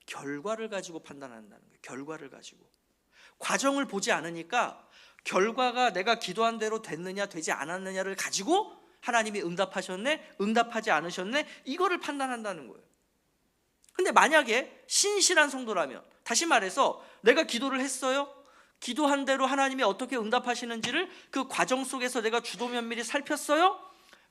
결과를 가지고 판단한다는 거예요. 결과를 가지고. 과정을 보지 않으니까 결과가 내가 기도한 대로 됐느냐 되지 않았느냐를 가지고 하나님이 응답하셨네, 응답하지 않으셨네, 이거를 판단한다는 거예요. 근데 만약에 신실한 성도라면, 다시 말해서 내가 기도를 했어요. 기도한 대로 하나님이 어떻게 응답하시는지를 그 과정 속에서 내가 주도 면밀히 살폈어요.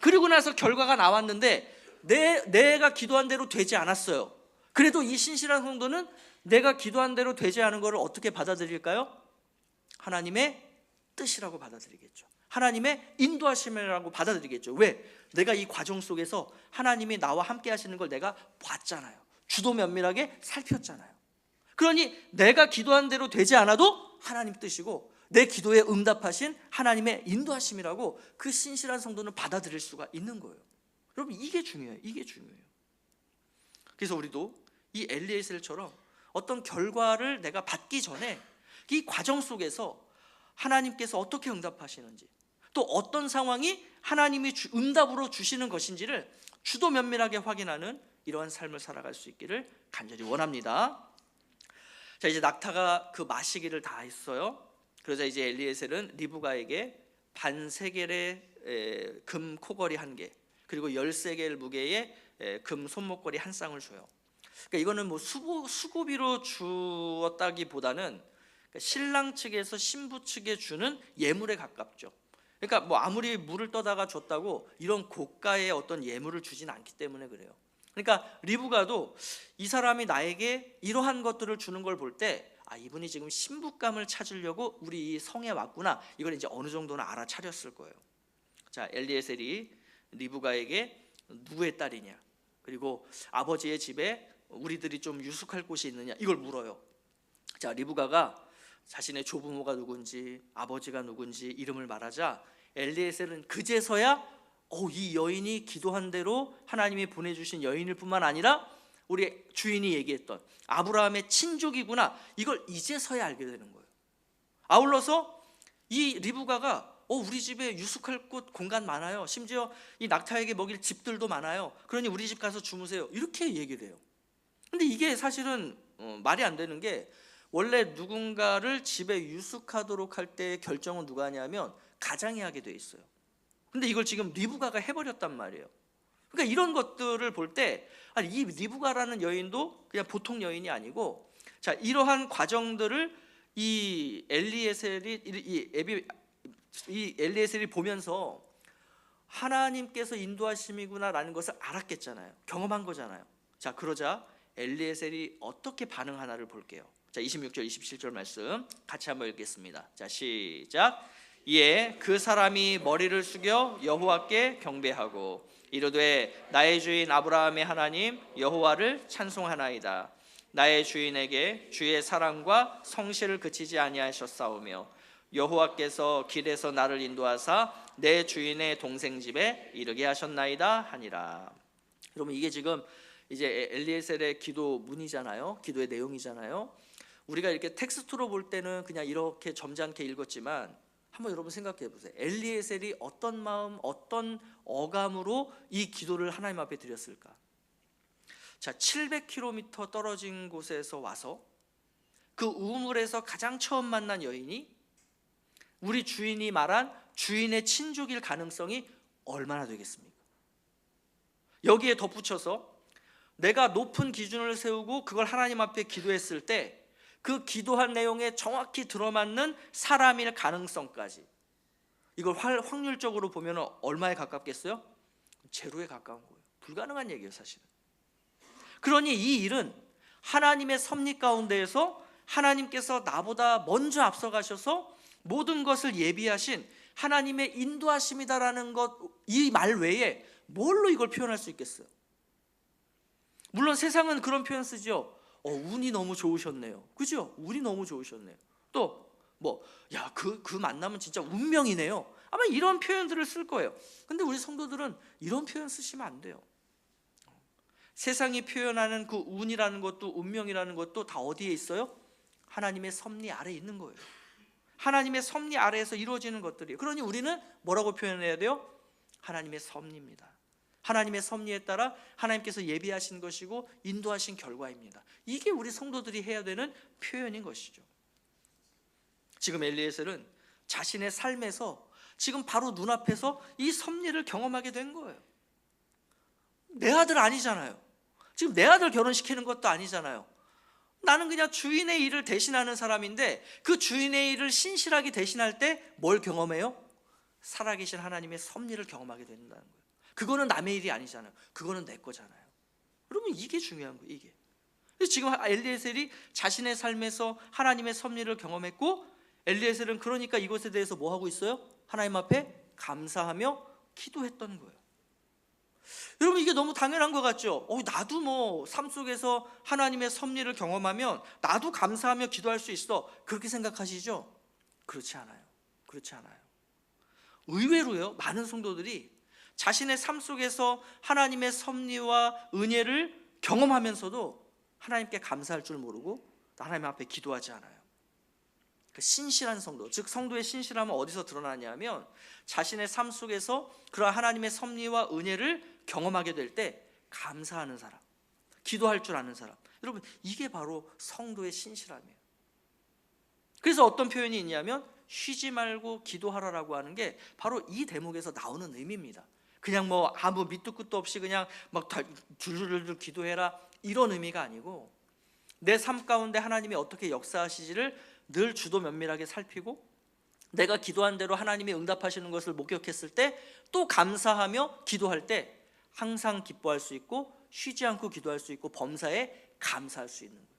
그리고 나서 결과가 나왔는데 내가 기도한 대로 되지 않았어요. 그래도 이 신실한 성도는 내가 기도한 대로 되지 않은 것을 어떻게 받아들일까요? 하나님의 뜻이라고 받아들이겠죠. 하나님의 인도하심이라고 받아들이겠죠. 왜? 내가 이 과정 속에서 하나님이 나와 함께 하시는 걸 내가 봤잖아요. 주도 면밀하게 살폈잖아요. 그러니 내가 기도한 대로 되지 않아도 하나님 뜻이고 내 기도에 응답하신 하나님의 인도하심이라고 그 신실한 성도는 받아들일 수가 있는 거예요. 여러분, 이게 중요해요. 이게 중요해요. 그래서 우리도 이 엘리에셀처럼 어떤 결과를 내가 받기 전에 이 과정 속에서 하나님께서 어떻게 응답하시는지, 또 어떤 상황이 하나님이 응답으로 주시는 것인지를 주도 면밀하게 확인하는 이러한 삶을 살아갈 수 있기를 간절히 원합니다. 자, 이제 낙타가 그 마시기를 다 했어요. 그러자 이제 엘리에셀은 리브가에게 반세겔의 금 코걸이 1개, 그리고 10세겔 무게의 금 손목걸이 1쌍을 줘요. 그러니까 이거는 뭐 수고비로 주었다기보다는 신랑 측에서 신부 측에 주는 예물에 가깝죠. 그러니까 뭐 아무리 물을 떠다가 줬다고 이런 고가의 어떤 예물을 주진 않기 때문에 그래요. 그러니까 리브가도 이 사람이 나에게 이러한 것들을 주는 걸 볼 때, 이분이 지금 신부감을 찾으려고 우리 이 성에 왔구나, 이걸 이제 어느 정도는 알아차렸을 거예요. 자, 엘리에셀이 리브가에게 누구의 딸이냐, 그리고 아버지의 집에 우리들이 좀 유숙할 곳이 있느냐, 이걸 물어요. 자, 리브가가 자신의 조부모가 누군지 아버지가 누군지 이름을 말하자 엘리에셀은 그제서야 이 여인이 기도한 대로 하나님이 보내주신 여인일 뿐만 아니라 우리 주인이 얘기했던 아브라함의 친족이구나, 이걸 이제서야 알게 되는 거예요. 아울러서 이 리브가가 우리 집에 유숙할 곳 공간 많아요. 심지어 이 낙타에게 먹일 집들도 많아요. 그러니 우리 집 가서 주무세요. 이렇게 얘기를 해요. 근데 이게 사실은 말이 안 되는 게, 원래 누군가를 집에 유숙하도록 할 때의 결정은 누가 하냐면 가장이 하게 돼 있어요. 근데 이걸 지금 리브가가 해버렸단 말이에요. 그러니까 이런 것들을 볼 때 이 리브가라는 여인도 그냥 보통 여인이 아니고, 자, 이러한 과정들을 이 엘리에셀이 보면서 하나님께서 인도하심이구나라는 것을 알았겠잖아요. 경험한 거잖아요. 자, 그러자 엘리에셀이 어떻게 반응하나를 볼게요. 자, 26절 27절 말씀 같이 한번 읽겠습니다. 자, 시작. 이에 그 사람이 머리를 숙여 여호와께 경배하고 이르되 나의 주인 아브라함의 하나님 여호와를 찬송하나이다. 나의 주인에게 주의 사랑과 성실을 그치지 아니하셨사오며 여호와께서 길에서 나를 인도하사 내 주인의 동생 집에 이르게 하셨나이다 하니라. 여러분, 이게 지금 이제 엘리에셀의 기도문이잖아요. 기도의 내용이잖아요. 우리가 이렇게 텍스트로 볼 때는 그냥 이렇게 점잖게 읽었지만 한번 여러분 생각해 보세요. 엘리에셀이 어떤 마음, 어떤 어감으로 이 기도를 하나님 앞에 드렸을까? 자, 700km 떨어진 곳에서 와서 그 우물에서 가장 처음 만난 여인이 우리 주인이 말한 주인의 친족일 가능성이 얼마나 되겠습니까? 여기에 덧붙여서 내가 높은 기준을 세우고 그걸 하나님 앞에 기도했을 때 그 기도한 내용에 정확히 들어맞는 사람일 가능성까지, 이걸 확률적으로 보면 얼마에 가깝겠어요? 제로에 가까운 거예요. 불가능한 얘기예요, 사실은. 그러니 이 일은 하나님의 섭리 가운데에서 하나님께서 나보다 먼저 앞서가셔서 모든 것을 예비하신 하나님의 인도하심이다라는 것, 이 말 외에 뭘로 이걸 표현할 수 있겠어요? 물론 세상은 그런 표현 쓰죠. 운이 너무 좋으셨네요. 그죠? 운이 너무 좋으셨네요. 또 그 만남은 진짜 운명이네요. 아마 이런 표현들을 쓸 거예요. 근데 우리 성도들은 이런 표현 쓰시면 안 돼요. 세상이 표현하는 그 운이라는 것도 운명이라는 것도 다 어디에 있어요? 하나님의 섭리 아래에 있는 거예요. 하나님의 섭리 아래에서 이루어지는 것들이에요. 그러니 우리는 뭐라고 표현해야 돼요? 하나님의 섭리입니다. 하나님의 섭리에 따라 하나님께서 예비하신 것이고 인도하신 결과입니다. 이게 우리 성도들이 해야 되는 표현인 것이죠. 지금 엘리에셀은 자신의 삶에서 지금 바로 눈앞에서 이 섭리를 경험하게 된 거예요. 내 아들 아니잖아요. 지금 내 아들 결혼시키는 것도 아니잖아요. 나는 그냥 주인의 일을 대신하는 사람인데 그 주인의 일을 신실하게 대신할 때 뭘 경험해요? 살아계신 하나님의 섭리를 경험하게 된다는 거예요. 그거는 남의 일이 아니잖아요. 그거는 내 거잖아요. 여러분, 이게 중요한 거예요. 이게. 그래서 지금 엘리에셀이 자신의 삶에서 하나님의 섭리를 경험했고, 엘리에셀은 그러니까 이것에 대해서 뭐 하고 있어요? 하나님 앞에 감사하며 기도했던 거예요. 여러분, 이게 너무 당연한 것 같죠? 나도 삶 속에서 하나님의 섭리를 경험하면 나도 감사하며 기도할 수 있어, 그렇게 생각하시죠? 그렇지 않아요. 그렇지 않아요. 의외로요, 많은 성도들이 자신의 삶 속에서 하나님의 섭리와 은혜를 경험하면서도 하나님께 감사할 줄 모르고 하나님 앞에 기도하지 않아요. 그 신실한 성도, 즉 성도의 신실함은 어디서 드러나냐면 자신의 삶 속에서 그러한 하나님의 섭리와 은혜를 경험하게 될 때 감사하는 사람, 기도할 줄 아는 사람, 여러분, 이게 바로 성도의 신실함이에요. 그래서 어떤 표현이 있냐면 쉬지 말고 기도하라라고 하는 게 바로 이 대목에서 나오는 의미입니다. 그냥 아무 밑도 끝도 없이 그냥 줄줄줄 기도해라, 이런 의미가 아니고 내 삶 가운데 하나님이 어떻게 역사하시지를 늘 주도 면밀하게 살피고 내가 기도한 대로 하나님이 응답하시는 것을 목격했을 때 또 감사하며 기도할 때 항상 기뻐할 수 있고 쉬지 않고 기도할 수 있고 범사에 감사할 수 있는 거예요.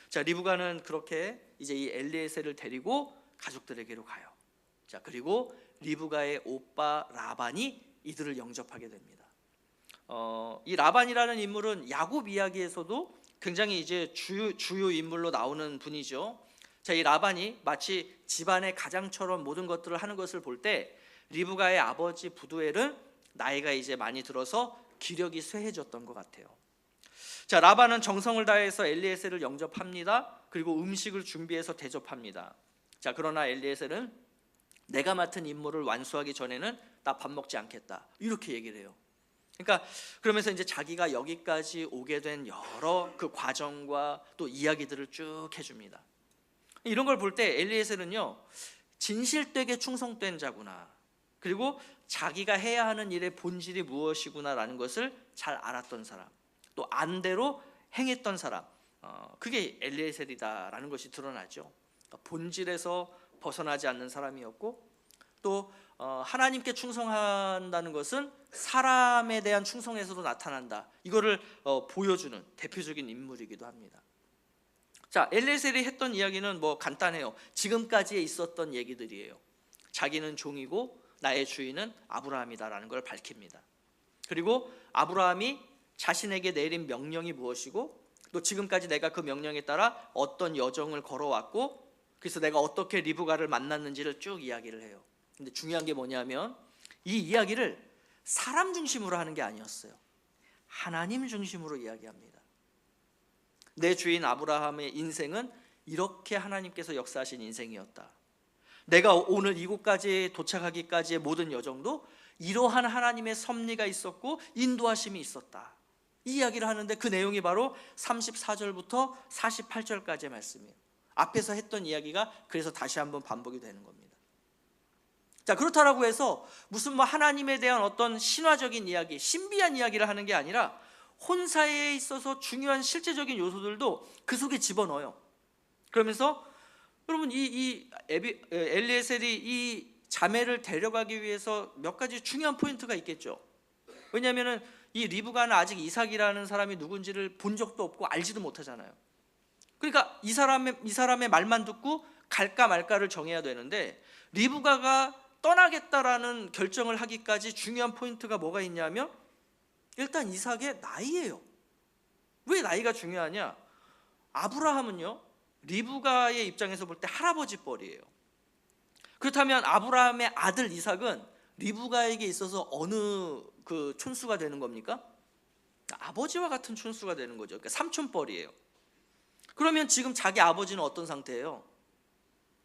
자, 리브가는 그렇게 이제 이 엘리에셀을 데리고 가족들에게로 가요. 자, 그리고 리브가의 오빠 라반이 이들을 영접하게 됩니다. 이 라반이라는 인물은 야곱 이야기에서도 굉장히 이제 주요 인물로 나오는 분이죠. 자, 이 라반이 마치 집안의 가장처럼 모든 것들을 하는 것을 볼 때 리브가의 아버지 부두엘은 나이가 이제 많이 들어서 기력이 쇠해졌던 것 같아요. 자, 라반은 정성을 다해서 엘리에셀을 영접합니다. 그리고 음식을 준비해서 대접합니다. 자, 그러나 엘리에셀은 내가 맡은 임무를 완수하기 전에는 나 밥 먹지 않겠다, 이렇게 얘기를 해요. 그러니까 그러면서 이제 자기가 여기까지 오게 된 여러 그 과정과 또 이야기들을 쭉 해줍니다. 이런 걸 볼 때 엘리에셀은요, 진실되게 충성된 자구나, 그리고 자기가 해야 하는 일의 본질이 무엇이구나라는 것을 잘 알았던 사람, 또 안대로 행했던 사람, 그게 엘리에셀이다라는 것이 드러나죠. 본질에서 벗어나지 않는 사람이었고, 또 하나님께 충성한다는 것은 사람에 대한 충성에서도 나타난다, 이거를 보여주는 대표적인 인물이기도 합니다. 자, 엘리에셀이 했던 이야기는 간단해요. 지금까지에 있었던 얘기들이에요. 자기는 종이고 나의 주인은 아브라함이다라는 걸 밝힙니다. 그리고 아브라함이 자신에게 내린 명령이 무엇이고, 또 지금까지 내가 그 명령에 따라 어떤 여정을 걸어왔고, 그래서 내가 어떻게 리브가를 만났는지를 쭉 이야기를 해요. 근데 중요한 게 뭐냐면 이 이야기를 사람 중심으로 하는 게 아니었어요. 하나님 중심으로 이야기합니다. 내 주인 아브라함의 인생은 이렇게 하나님께서 역사하신 인생이었다. 내가 오늘 이곳까지 도착하기까지의 모든 여정도 이러한 하나님의 섭리가 있었고 인도하심이 있었다, 이 이야기를 하는데 그 내용이 바로 34절부터 48절까지의 말씀이에요. 앞에서 했던 이야기가 그래서 다시 한번 반복이 되는 겁니다. 자, 그렇다라고 해서 무슨 하나님에 대한 어떤 신화적인 이야기, 신비한 이야기를 하는 게 아니라 혼사에 있어서 중요한 실제적인 요소들도 그 속에 집어넣어요. 그러면서 여러분, 이 엘리에셀이 이 자매를 데려가기 위해서 몇 가지 중요한 포인트가 있겠죠. 왜냐하면 이 리브가는 아직 이삭이라는 사람이 누군지를 본 적도 없고 알지도 못하잖아요. 그러니까 이 사람의 말만 듣고 갈까 말까를 정해야 되는데, 리브가가 떠나겠다라는 결정을 하기까지 중요한 포인트가 뭐가 있냐면, 일단 이삭의 나이예요. 왜 나이가 중요하냐? 아브라함은요, 리브가의 입장에서 볼 때 할아버지 뻘이에요. 그렇다면 아브라함의 아들 이삭은 리브가에게 있어서 어느 그 촌수가 되는 겁니까? 아버지와 같은 촌수가 되는 거죠. 그러니까 삼촌뻘이에요. 그러면 지금 자기 아버지는 어떤 상태예요?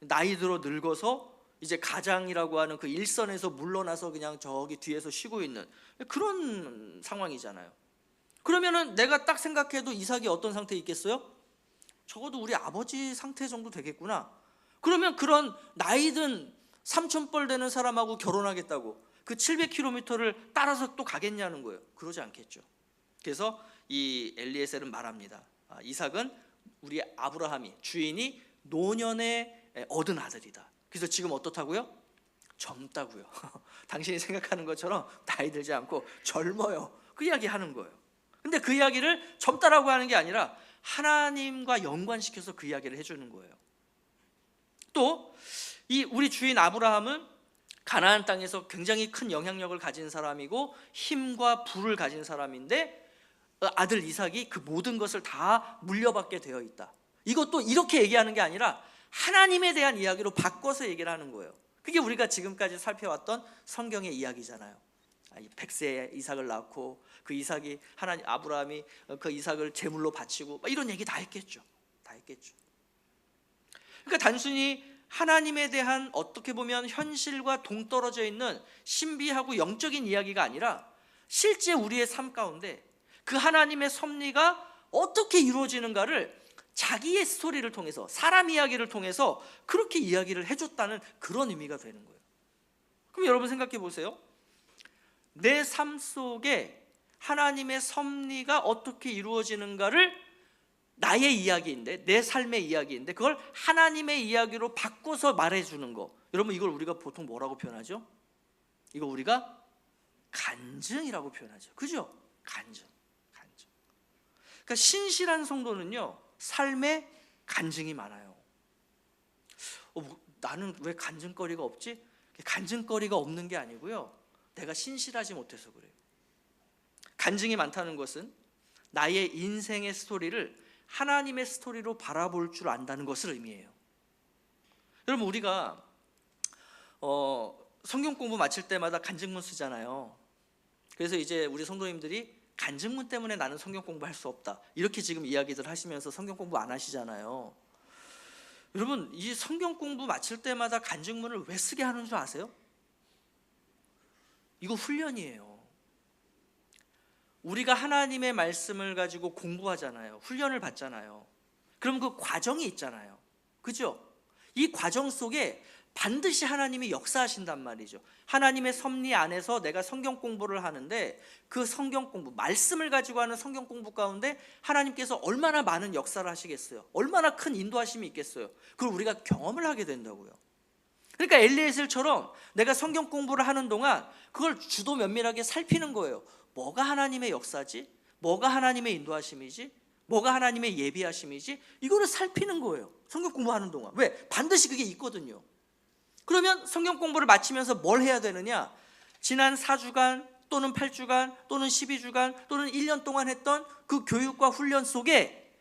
나이 들어 늙어서 이제 가장이라고 하는 그 일선에서 물러나서 그냥 저기 뒤에서 쉬고 있는 그런 상황이잖아요. 그러면은 내가 딱 생각해도 이삭이 어떤 상태에 있겠어요? 적어도 우리 아버지 상태 정도 되겠구나. 그러면 그런 나이든 삼촌뻘 되는 사람하고 결혼하겠다고 그 700km를 따라서 또 가겠냐는 거예요. 그러지 않겠죠. 그래서 이 엘리에셀은 말합니다. 이삭은 우리 아브라함이, 주인이 노년에 얻은 아들이다. 그래서 지금 어떻다고요? 젊다고요. 당신이 생각하는 것처럼 나이 들지 않고 젊어요. 그 이야기 하는 거예요. 근데 그 이야기를 젊다라고 하는 게 아니라 하나님과 연관시켜서 그 이야기를 해주는 거예요. 또 이 우리 주인 아브라함은 가나안 땅에서 굉장히 큰 영향력을 가진 사람이고 힘과 부를 가진 사람인데, 아들 이삭이 그 모든 것을 다 물려받게 되어 있다. 이것도 이렇게 얘기하는 게 아니라 하나님에 대한 이야기로 바꿔서 얘기를 하는 거예요. 그게 우리가 지금까지 살펴왔던 성경의 이야기잖아요. 100세에 이삭을 낳고 그 이삭이 하나님, 아브라함이 그 이삭을 제물로 바치고 이런 얘기 다 했겠죠. 다 했겠죠. 그러니까 단순히 하나님에 대한 어떻게 보면 현실과 동떨어져 있는 신비하고 영적인 이야기가 아니라 실제 우리의 삶 가운데 그 하나님의 섭리가 어떻게 이루어지는가를 자기의 스토리를 통해서, 사람 이야기를 통해서 그렇게 이야기를 해줬다는 그런 의미가 되는 거예요. 그럼 여러분 생각해 보세요. 내 삶 속에 하나님의 섭리가 어떻게 이루어지는가를 나의 이야기인데, 내 삶의 이야기인데 그걸 하나님의 이야기로 바꿔서 말해주는 거, 여러분 이걸 우리가 보통 뭐라고 표현하죠? 이거 우리가 간증이라고 표현하죠. 그죠? 간증. 그러니까 신실한 성도는요, 삶에 간증이 많아요. 나는 왜 간증거리가 없지? 간증거리가 없는 게 아니고요, 내가 신실하지 못해서 그래요. 간증이 많다는 것은 나의 인생의 스토리를 하나님의 스토리로 바라볼 줄 안다는 것을 의미해요. 여러분 우리가 성경 공부 마칠 때마다 간증문 쓰잖아요. 그래서 이제 우리 성도님들이 간증문 때문에 나는 성경 공부할 수 없다, 이렇게 지금 이야기들 하시면서 성경 공부 안 하시잖아요. 여러분 이 성경 공부 마칠 때마다 간증문을 왜 쓰게 하는 줄 아세요? 이거 훈련이에요. 우리가 하나님의 말씀을 가지고 공부하잖아요. 훈련을 받잖아요. 그럼 그 과정이 있잖아요. 그죠? 이 과정 속에 반드시 하나님이 역사하신단 말이죠. 하나님의 섭리 안에서 내가 성경 공부를 하는데, 그 성경 공부, 말씀을 가지고 하는 성경 공부 가운데 하나님께서 얼마나 많은 역사를 하시겠어요? 얼마나 큰 인도하심이 있겠어요? 그걸 우리가 경험을 하게 된다고요. 그러니까 엘리에셀처럼 내가 성경 공부를 하는 동안 그걸 주도 면밀하게 살피는 거예요. 뭐가 하나님의 역사지? 뭐가 하나님의 인도하심이지? 뭐가 하나님의 예비하심이지? 이거를 살피는 거예요. 성경 공부하는 동안. 왜? 반드시 그게 있거든요. 그러면 성경 공부를 마치면서 뭘 해야 되느냐? 지난 4주간 또는 8주간 또는 12주간 또는 1년 동안 했던 그 교육과 훈련 속에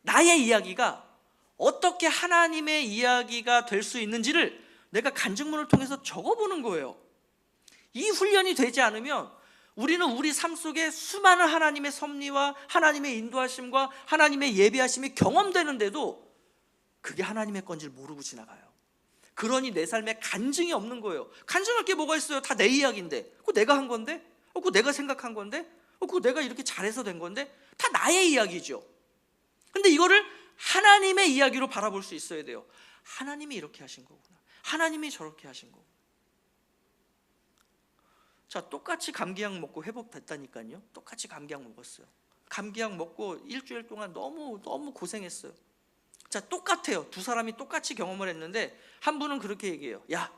나의 이야기가 어떻게 하나님의 이야기가 될 수 있는지를 내가 간증문을 통해서 적어보는 거예요. 이 훈련이 되지 않으면 우리는 우리 삶 속에 수많은 하나님의 섭리와 하나님의 인도하심과 하나님의 예비하심이 경험되는데도 그게 하나님의 건지를 모르고 지나가요. 그러니 내 삶에 간증이 없는 거예요. 간증할 게 뭐가 있어요? 다 내 이야기인데, 그거 내가 한 건데, 그거 내가 생각한 건데, 그거 내가 이렇게 잘해서 된 건데, 다 나의 이야기죠. 근데 이거를 하나님의 이야기로 바라볼 수 있어야 돼요. 하나님이 이렇게 하신 거구나, 하나님이 저렇게 하신 거구나. 자, 똑같이 감기약 먹고 회복됐다니까요. 똑같이 감기약 먹었어요. 감기약 먹고 일주일 동안 너무 고생했어요. 자, 똑같아요. 두 사람이 똑같이 경험을 했는데 한 분은 그렇게 얘기해요. 야,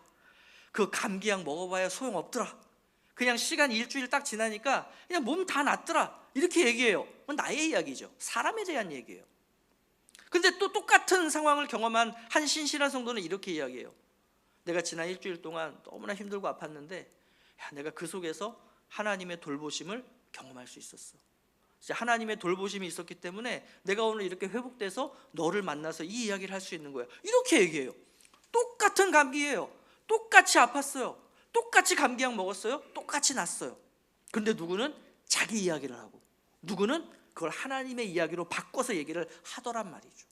그 감기약 먹어봐야 소용없더라. 그냥 시간 일주일 딱 지나니까 그냥 몸 다 낫더라. 이렇게 얘기해요. 그건 나의 이야기죠. 사람에 대한 얘기예요. 근데 또 똑같은 상황을 경험한 한 신실한 성도는 이렇게 이야기해요. 내가 지난 일주일 동안 너무나 힘들고 아팠는데 내가 그 속에서 하나님의 돌보심을 경험할 수 있었어. 하나님의 돌보심이 있었기 때문에 내가 오늘 이렇게 회복돼서 너를 만나서 이 이야기를 할 수 있는 거야. 이렇게 얘기해요. 똑같은 감기예요. 똑같이 아팠어요. 똑같이 감기약 먹었어요. 똑같이 났어요. 근데 누구는 자기 이야기를 하고 누구는 그걸 하나님의 이야기로 바꿔서 얘기를 하더란 말이죠.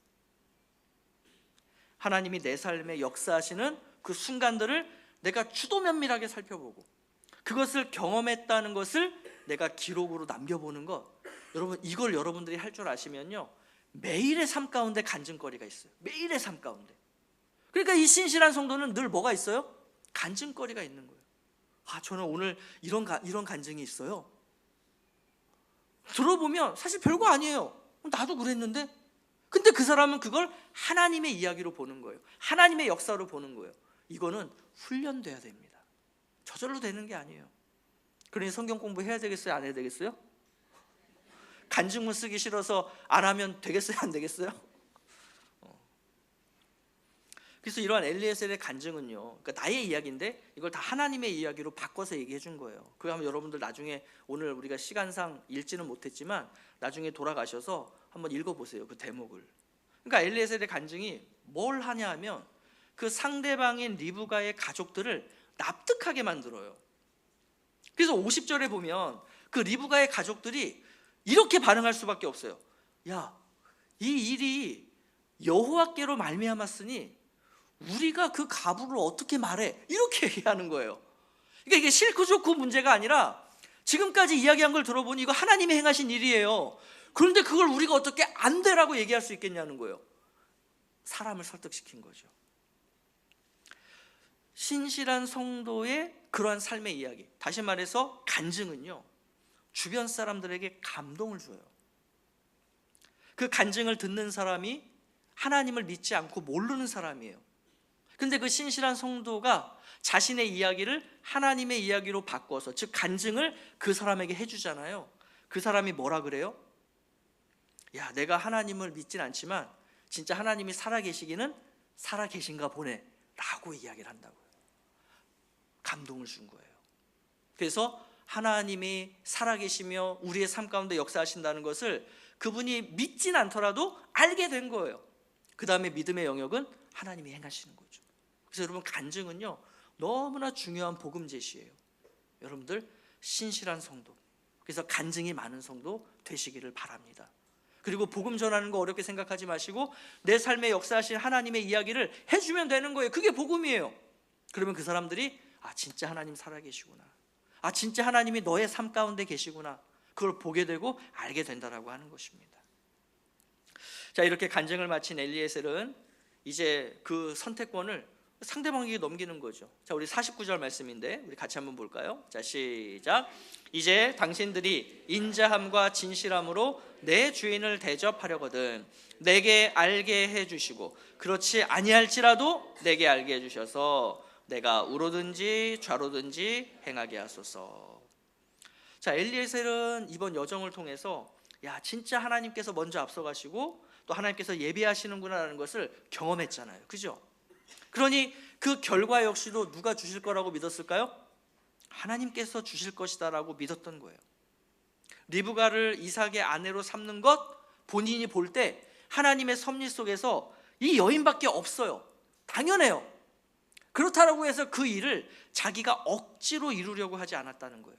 하나님이 내 삶에 역사하시는 그 순간들을 내가 주도 면밀하게 살펴보고 그것을 경험했다는 것을 내가 기록으로 남겨보는 것, 여러분 이걸 여러분들이 할 줄 아시면요 매일의 삶 가운데 간증거리가 있어요. 매일의 삶 가운데. 그러니까 이 신실한 성도는 늘 뭐가 있어요? 간증거리가 있는 거예요. 저는 오늘 이런 간증이 있어요. 들어보면 사실 별거 아니에요. 나도 그랬는데. 근데 그 사람은 그걸 하나님의 이야기로 보는 거예요. 하나님의 역사로 보는 거예요. 이거는 훈련돼야 됩니다. 저절로 되는 게 아니에요. 그러니 성경 공부해야 되겠어요? 안 해야 되겠어요? 간증문 쓰기 싫어서 안 하면 되겠어요? 안 되겠어요? 그래서 이러한 엘리에셀의 간증은요, 그러니까 나의 이야기인데 이걸 다 하나님의 이야기로 바꿔서 얘기해 준 거예요. 그거 한번 여러분들 나중에, 오늘 우리가 시간상 읽지는 못했지만 나중에 돌아가셔서 한번 읽어보세요, 그 대목을. 그러니까 엘리에셀의 간증이 뭘 하냐 하면 그 상대방인 리브가의 가족들을 납득하게 만들어요. 그래서 50절에 보면 그 리브가의 가족들이 이렇게 반응할 수밖에 없어요. 야, 이 일이 여호와께로 말미암았으니 우리가 그 가부를 어떻게 말해? 이렇게 얘기하는 거예요. 그러니까 이게 싫고 좋고 문제가 아니라 지금까지 이야기한 걸 들어보니 이거 하나님이 행하신 일이에요. 그런데 그걸 우리가 어떻게 안 되라고 얘기할 수 있겠냐는 거예요. 사람을 설득시킨 거죠. 신실한 성도의 그러한 삶의 이야기, 다시 말해서 간증은요 주변 사람들에게 감동을 줘요. 그 간증을 듣는 사람이 하나님을 믿지 않고 모르는 사람이에요. 근데 그 신실한 성도가 자신의 이야기를 하나님의 이야기로 바꿔서, 즉 간증을 그 사람에게 해주잖아요. 그 사람이 뭐라 그래요? 야, 내가 하나님을 믿진 않지만 진짜 하나님이 살아계시기는 살아계신가 보네 라고 이야기를 한다고요. 감동을 준 거예요. 그래서 하나님이 살아계시며 우리의 삶 가운데 역사하신다는 것을 그분이 믿진 않더라도 알게 된 거예요. 그 다음에 믿음의 영역은 하나님이 행하시는 거죠. 그래서 여러분, 간증은요 너무나 중요한 복음 제시예요. 여러분들 신실한 성도, 그래서 간증이 많은 성도 되시기를 바랍니다. 그리고 복음 전하는 거 어렵게 생각하지 마시고 내 삶에 역사하신 하나님의 이야기를 해주면 되는 거예요. 그게 복음이에요. 그러면 그 사람들이 진짜 하나님 살아계시구나, 진짜 하나님이 너의 삶 가운데 계시구나, 그걸 보게 되고 알게 된다라고 하는 것입니다. 자, 이렇게 간증을 마친 엘리에셀은 이제 그 선택권을 상대방에게 넘기는 거죠. 자, 우리 49절 말씀인데 우리 같이 한번 볼까요? 자, 시작. 이제 당신들이 인자함과 진실함으로 내 주인을 대접하려거든 내게 알게 해주시고 그렇지 아니할지라도 내게 알게 해주셔서 내가 우로든지 좌로든지 행하게 하소서. 자, 엘리에셀은 이번 여정을 통해서 진짜 하나님께서 먼저 앞서가시고 또 하나님께서 예비하시는구나라는 것을 경험했잖아요. 그죠? 그러니 그 결과 역시도 누가 주실 거라고 믿었을까요? 하나님께서 주실 것이다라고 믿었던 거예요. 리브가를 이삭의 아내로 삼는 것 본인이 볼 때 하나님의 섭리 속에서 이 여인밖에 없어요. 당연해요. 그렇다고 해서 그 일을 자기가 억지로 이루려고 하지 않았다는 거예요.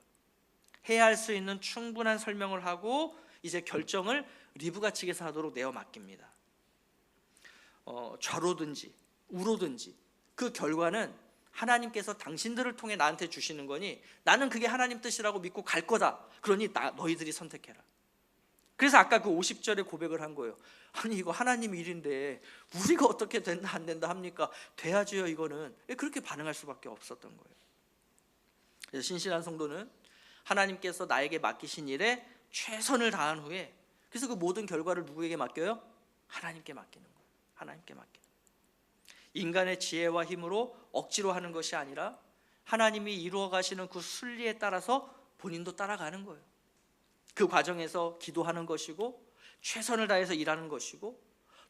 해야 할 수 있는 충분한 설명을 하고 이제 결정을 리브가 측에서 하도록 내어 맡깁니다. 좌로든지 우로든지 그 결과는 하나님께서 당신들을 통해 나한테 주시는 거니 나는 그게 하나님 뜻이라고 믿고 갈 거다. 그러니 너희들이 선택해라. 그래서 아까 그 50절에 고백을 한 거예요. 아니, 이거 하나님 일인데 우리가 어떻게 된다 안 된다 합니까? 돼야지요. 이거는. 그렇게 반응할 수밖에 없었던 거예요. 그래서 신실한 성도는 하나님께서 나에게 맡기신 일에 최선을 다한 후에, 그래서 그 모든 결과를 누구에게 맡겨요? 하나님께 맡기는 거예요. 하나님께 맡기는 거예요. 인간의 지혜와 힘으로 억지로 하는 것이 아니라 하나님이 이루어 가시는 그 순리에 따라서 본인도 따라가는 거예요. 그 과정에서 기도하는 것이고 최선을 다해서 일하는 것이고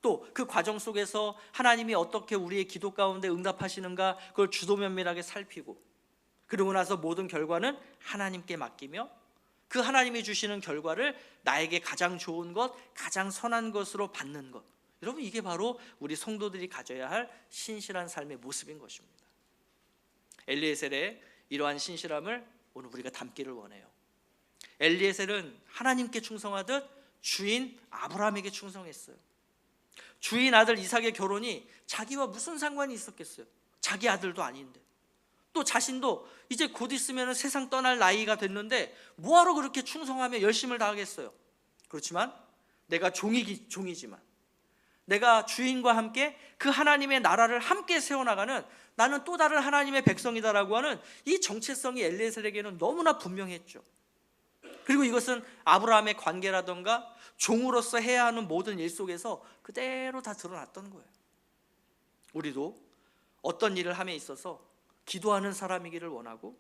또 그 과정 속에서 하나님이 어떻게 우리의 기도 가운데 응답하시는가 그걸 주도면밀하게 살피고 그러고 나서 모든 결과는 하나님께 맡기며 그 하나님이 주시는 결과를 나에게 가장 좋은 것, 가장 선한 것으로 받는 것. 여러분, 이게 바로 우리 성도들이 가져야 할 신실한 삶의 모습인 것입니다. 엘리에셀의 이러한 신실함을 오늘 우리가 담기를 원해요. 엘리에셀은 하나님께 충성하듯 주인 아브라함에게 충성했어요. 주인 아들 이삭의 결혼이 자기와 무슨 상관이 있었겠어요? 자기 아들도 아닌데. 또 자신도 이제 곧 있으면 세상 떠날 나이가 됐는데 뭐하러 그렇게 충성하며 열심을 다하겠어요? 그렇지만 내가 종이지만 내가 주인과 함께 그 하나님의 나라를 함께 세워나가는 나는 또 다른 하나님의 백성이다라고 하는 이 정체성이 엘리에셀에게는 너무나 분명했죠. 그리고 이것은 아브라함의 관계라던가 종으로서 해야 하는 모든 일 속에서 그대로 다 드러났던 거예요. 우리도 어떤 일을 함에 있어서 기도하는 사람이기를 원하고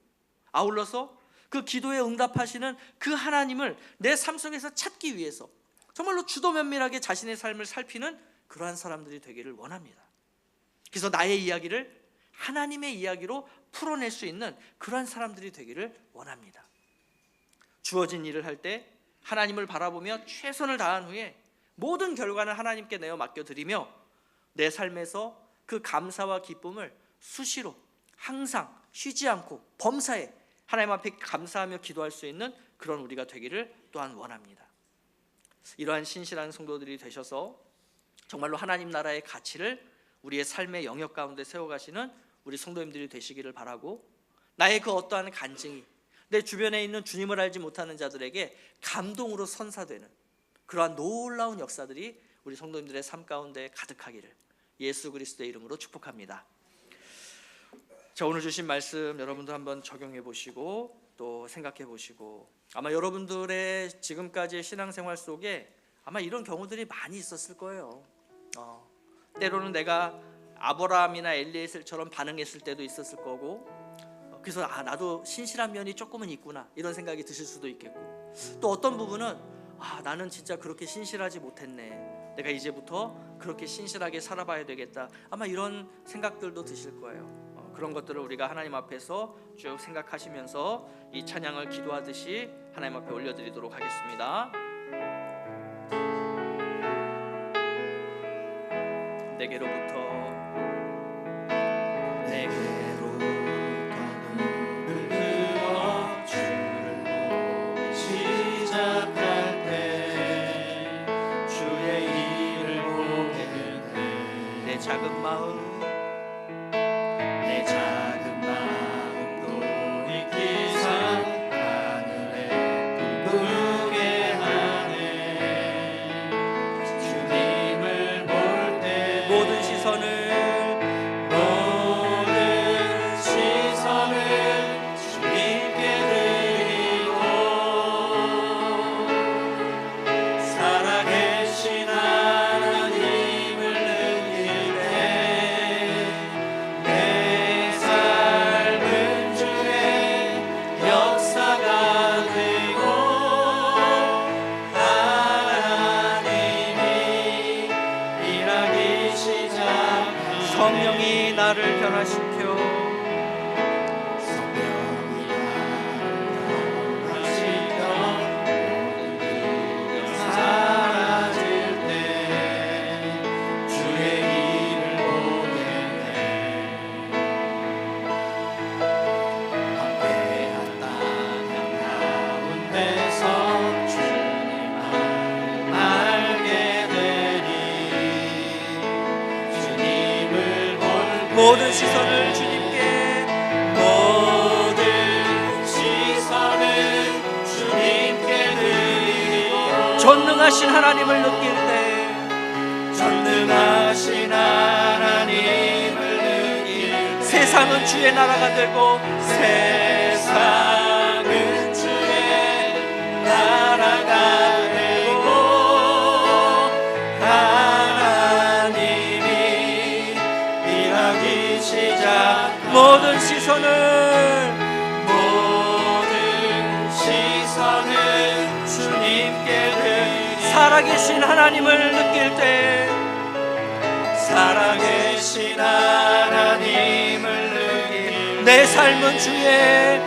아울러서 그 기도에 응답하시는 그 하나님을 내 삶 속에서 찾기 위해서 정말로 주도면밀하게 자신의 삶을 살피는 그러한 사람들이 되기를 원합니다. 그래서 나의 이야기를 하나님의 이야기로 풀어낼 수 있는 그러한 사람들이 되기를 원합니다. 주어진 일을 할 때 하나님을 바라보며 최선을 다한 후에 모든 결과는 하나님께 내어 맡겨드리며 내 삶에서 그 감사와 기쁨을 수시로 항상 쉬지 않고 범사에 하나님 앞에 감사하며 기도할 수 있는 그런 우리가 되기를 또한 원합니다. 이러한 신실한 성도들이 되셔서 정말로 하나님 나라의 가치를 우리의 삶의 영역 가운데 세워가시는 우리 성도님들이 되시기를 바라고 나의 그 어떠한 간증이 내 주변에 있는 주님을 알지 못하는 자들에게 감동으로 선사되는 그러한 놀라운 역사들이 우리 성도님들의 삶 가운데 가득하기를 예수 그리스도의 이름으로 축복합니다. 자, 오늘 주신 말씀 여러분도 한번 적용해 보시고 또 생각해 보시고 아마 여러분들의 지금까지의 신앙생활 속에 아마 이런 경우들이 많이 있었을 거예요. 때로는 내가 아브라함이나 엘리에셀처럼 반응했을 때도 있었을 거고 그래서 나도 신실한 면이 조금은 있구나 이런 생각이 드실 수도 있겠고 또 어떤 부분은 나는 진짜 그렇게 신실하지 못했네 내가 이제부터 그렇게 신실하게 살아봐야 되겠다 아마 이런 생각들도 드실 거예요. 그런 것들을 우리가 하나님 앞에서 쭉 생각하시면서 이 찬양을 기도하듯이 하나님 앞에 올려드리도록 하겠습니다. 내게로부터 시작할 때 주의 일을 보게 돼 내 작은 마음 내 작은 마음도 익히사 하늘에 부르게 하네 주님을 볼 때 모든 시선을 주님께 드리고 살아계신 하나님을 느낄 때 내 삶은 주의 역사가 되고 하나님이 일하기 시작하네 성령이 나를 변화시켜 모든 시선을 주님께 드리고 전능하신 하나님을 느낄 때 전능하신 하나님을 느낄 때 세상은 주의 나라가 되고 세상은 주의 나라가 되고 하나님이 일하기 시작하네. 모든 시선을 주님께 드리니 살아계신 하나님을 느낄 때 살아계신 하나님을 느낄 내 삶은 주의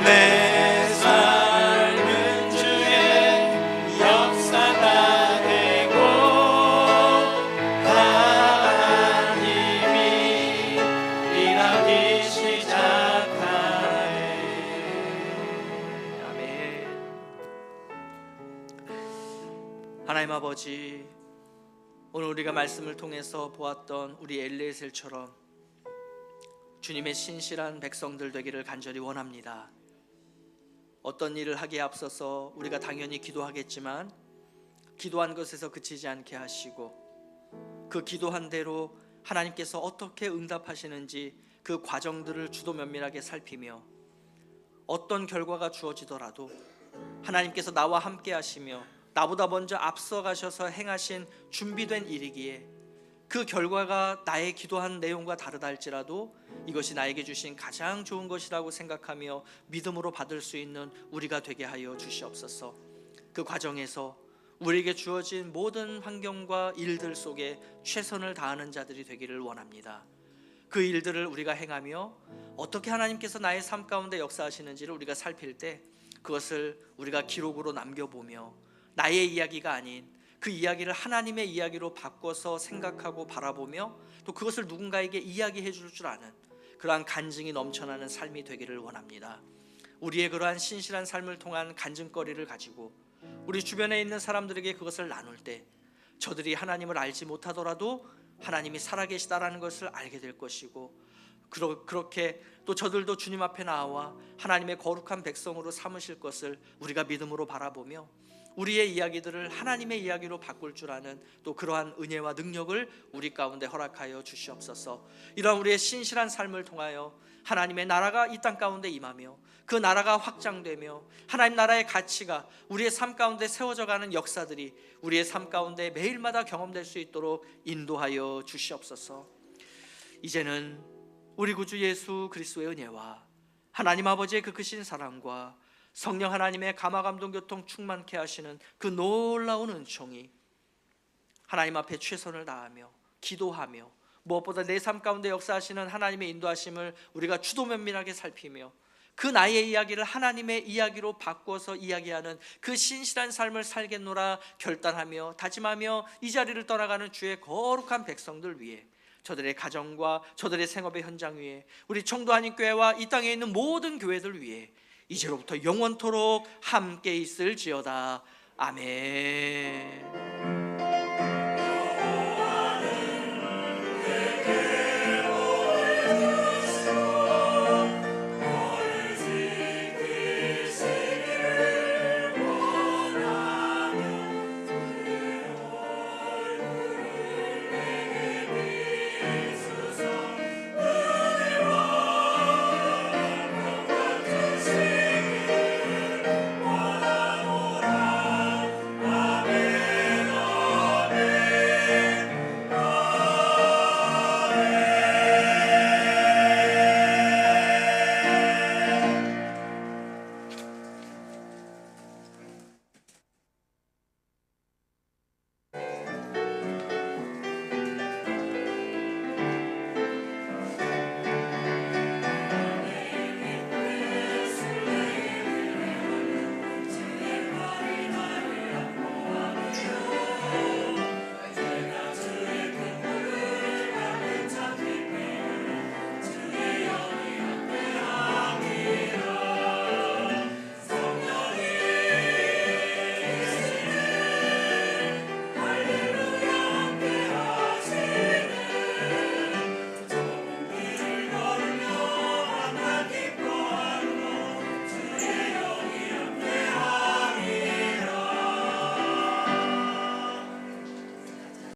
내 삶은 주의 역사가 되고 하나님이 일하기 시작하네. 아멘. 하나님 아버지, 오늘 우리가 말씀을 통해서 보았던 우리 엘리에셀처럼 주님의 신실한 백성들 되기를 간절히 원합니다. 어떤 일을 하기에 앞서서 우리가 당연히 기도하겠지만 기도한 것에서 그치지 않게 하시고 그 기도한 대로 하나님께서 어떻게 응답하시는지 그 과정들을 주도 면밀하게 살피며 어떤 결과가 주어지더라도 하나님께서 나와 함께 하시며 나보다 먼저 앞서가셔서 행하신 준비된 일이기에 그 결과가 나의 기도한 내용과 다르다 할지라도 이것이 나에게 주신 가장 좋은 것이라고 생각하며 믿음으로 받을 수 있는 우리가 되게 하여 주시옵소서. 그 과정에서 우리에게 주어진 모든 환경과 일들 속에 최선을 다하는 자들이 되기를 원합니다. 그 일들을 우리가 행하며 어떻게 하나님께서 나의 삶 가운데 역사하시는지를 우리가 살필 때 그것을 우리가 기록으로 남겨보며 나의 이야기가 아닌 그 이야기를 하나님의 이야기로 바꿔서 생각하고 바라보며 또 그것을 누군가에게 이야기해 줄 줄 아는 그러한 간증이 넘쳐나는 삶이 되기를 원합니다. 우리의 그러한 신실한 삶을 통한 간증거리를 가지고 우리 주변에 있는 사람들에게 그것을 나눌 때 저들이 하나님을 알지 못하더라도 하나님이 살아계시다라는 것을 알게 될 것이고 그렇게 또 저들도 주님 앞에 나와 하나님의 거룩한 백성으로 삼으실 것을 우리가 믿음으로 바라보며 우리의 이야기들을 하나님의 이야기로 바꿀 줄 아는 또 그러한 은혜와 능력을 우리 가운데 허락하여 주시옵소서. 이러한 우리의 신실한 삶을 통하여 하나님의 나라가 이 땅 가운데 임하며 그 나라가 확장되며 하나님 나라의 가치가 우리의 삶 가운데 세워져가는 역사들이 우리의 삶 가운데 매일마다 경험될 수 있도록 인도하여 주시옵소서. 이제는 우리 구주 예수 그리스도의 은혜와 하나님 아버지의 그 크신 사랑과 성령 하나님의 감화감동 교통 충만케 하시는 그 놀라운 은총이 하나님 앞에 최선을 다하며 기도하며 무엇보다 내 삶 가운데 역사하시는 하나님의 인도하심을 우리가 주도 면밀하게 살피며 그 나의 이야기를 하나님의 이야기로 바꿔서 이야기하는 그 신실한 삶을 살겠노라 결단하며 다짐하며 이 자리를 떠나가는 주의 거룩한 백성들 위해 저들의 가정과 저들의 생업의 현장 위에 우리 청도 한인교회와 이 땅에 있는 모든 교회들 위해 이제로부터 영원토록 함께 있을지어다. 아멘.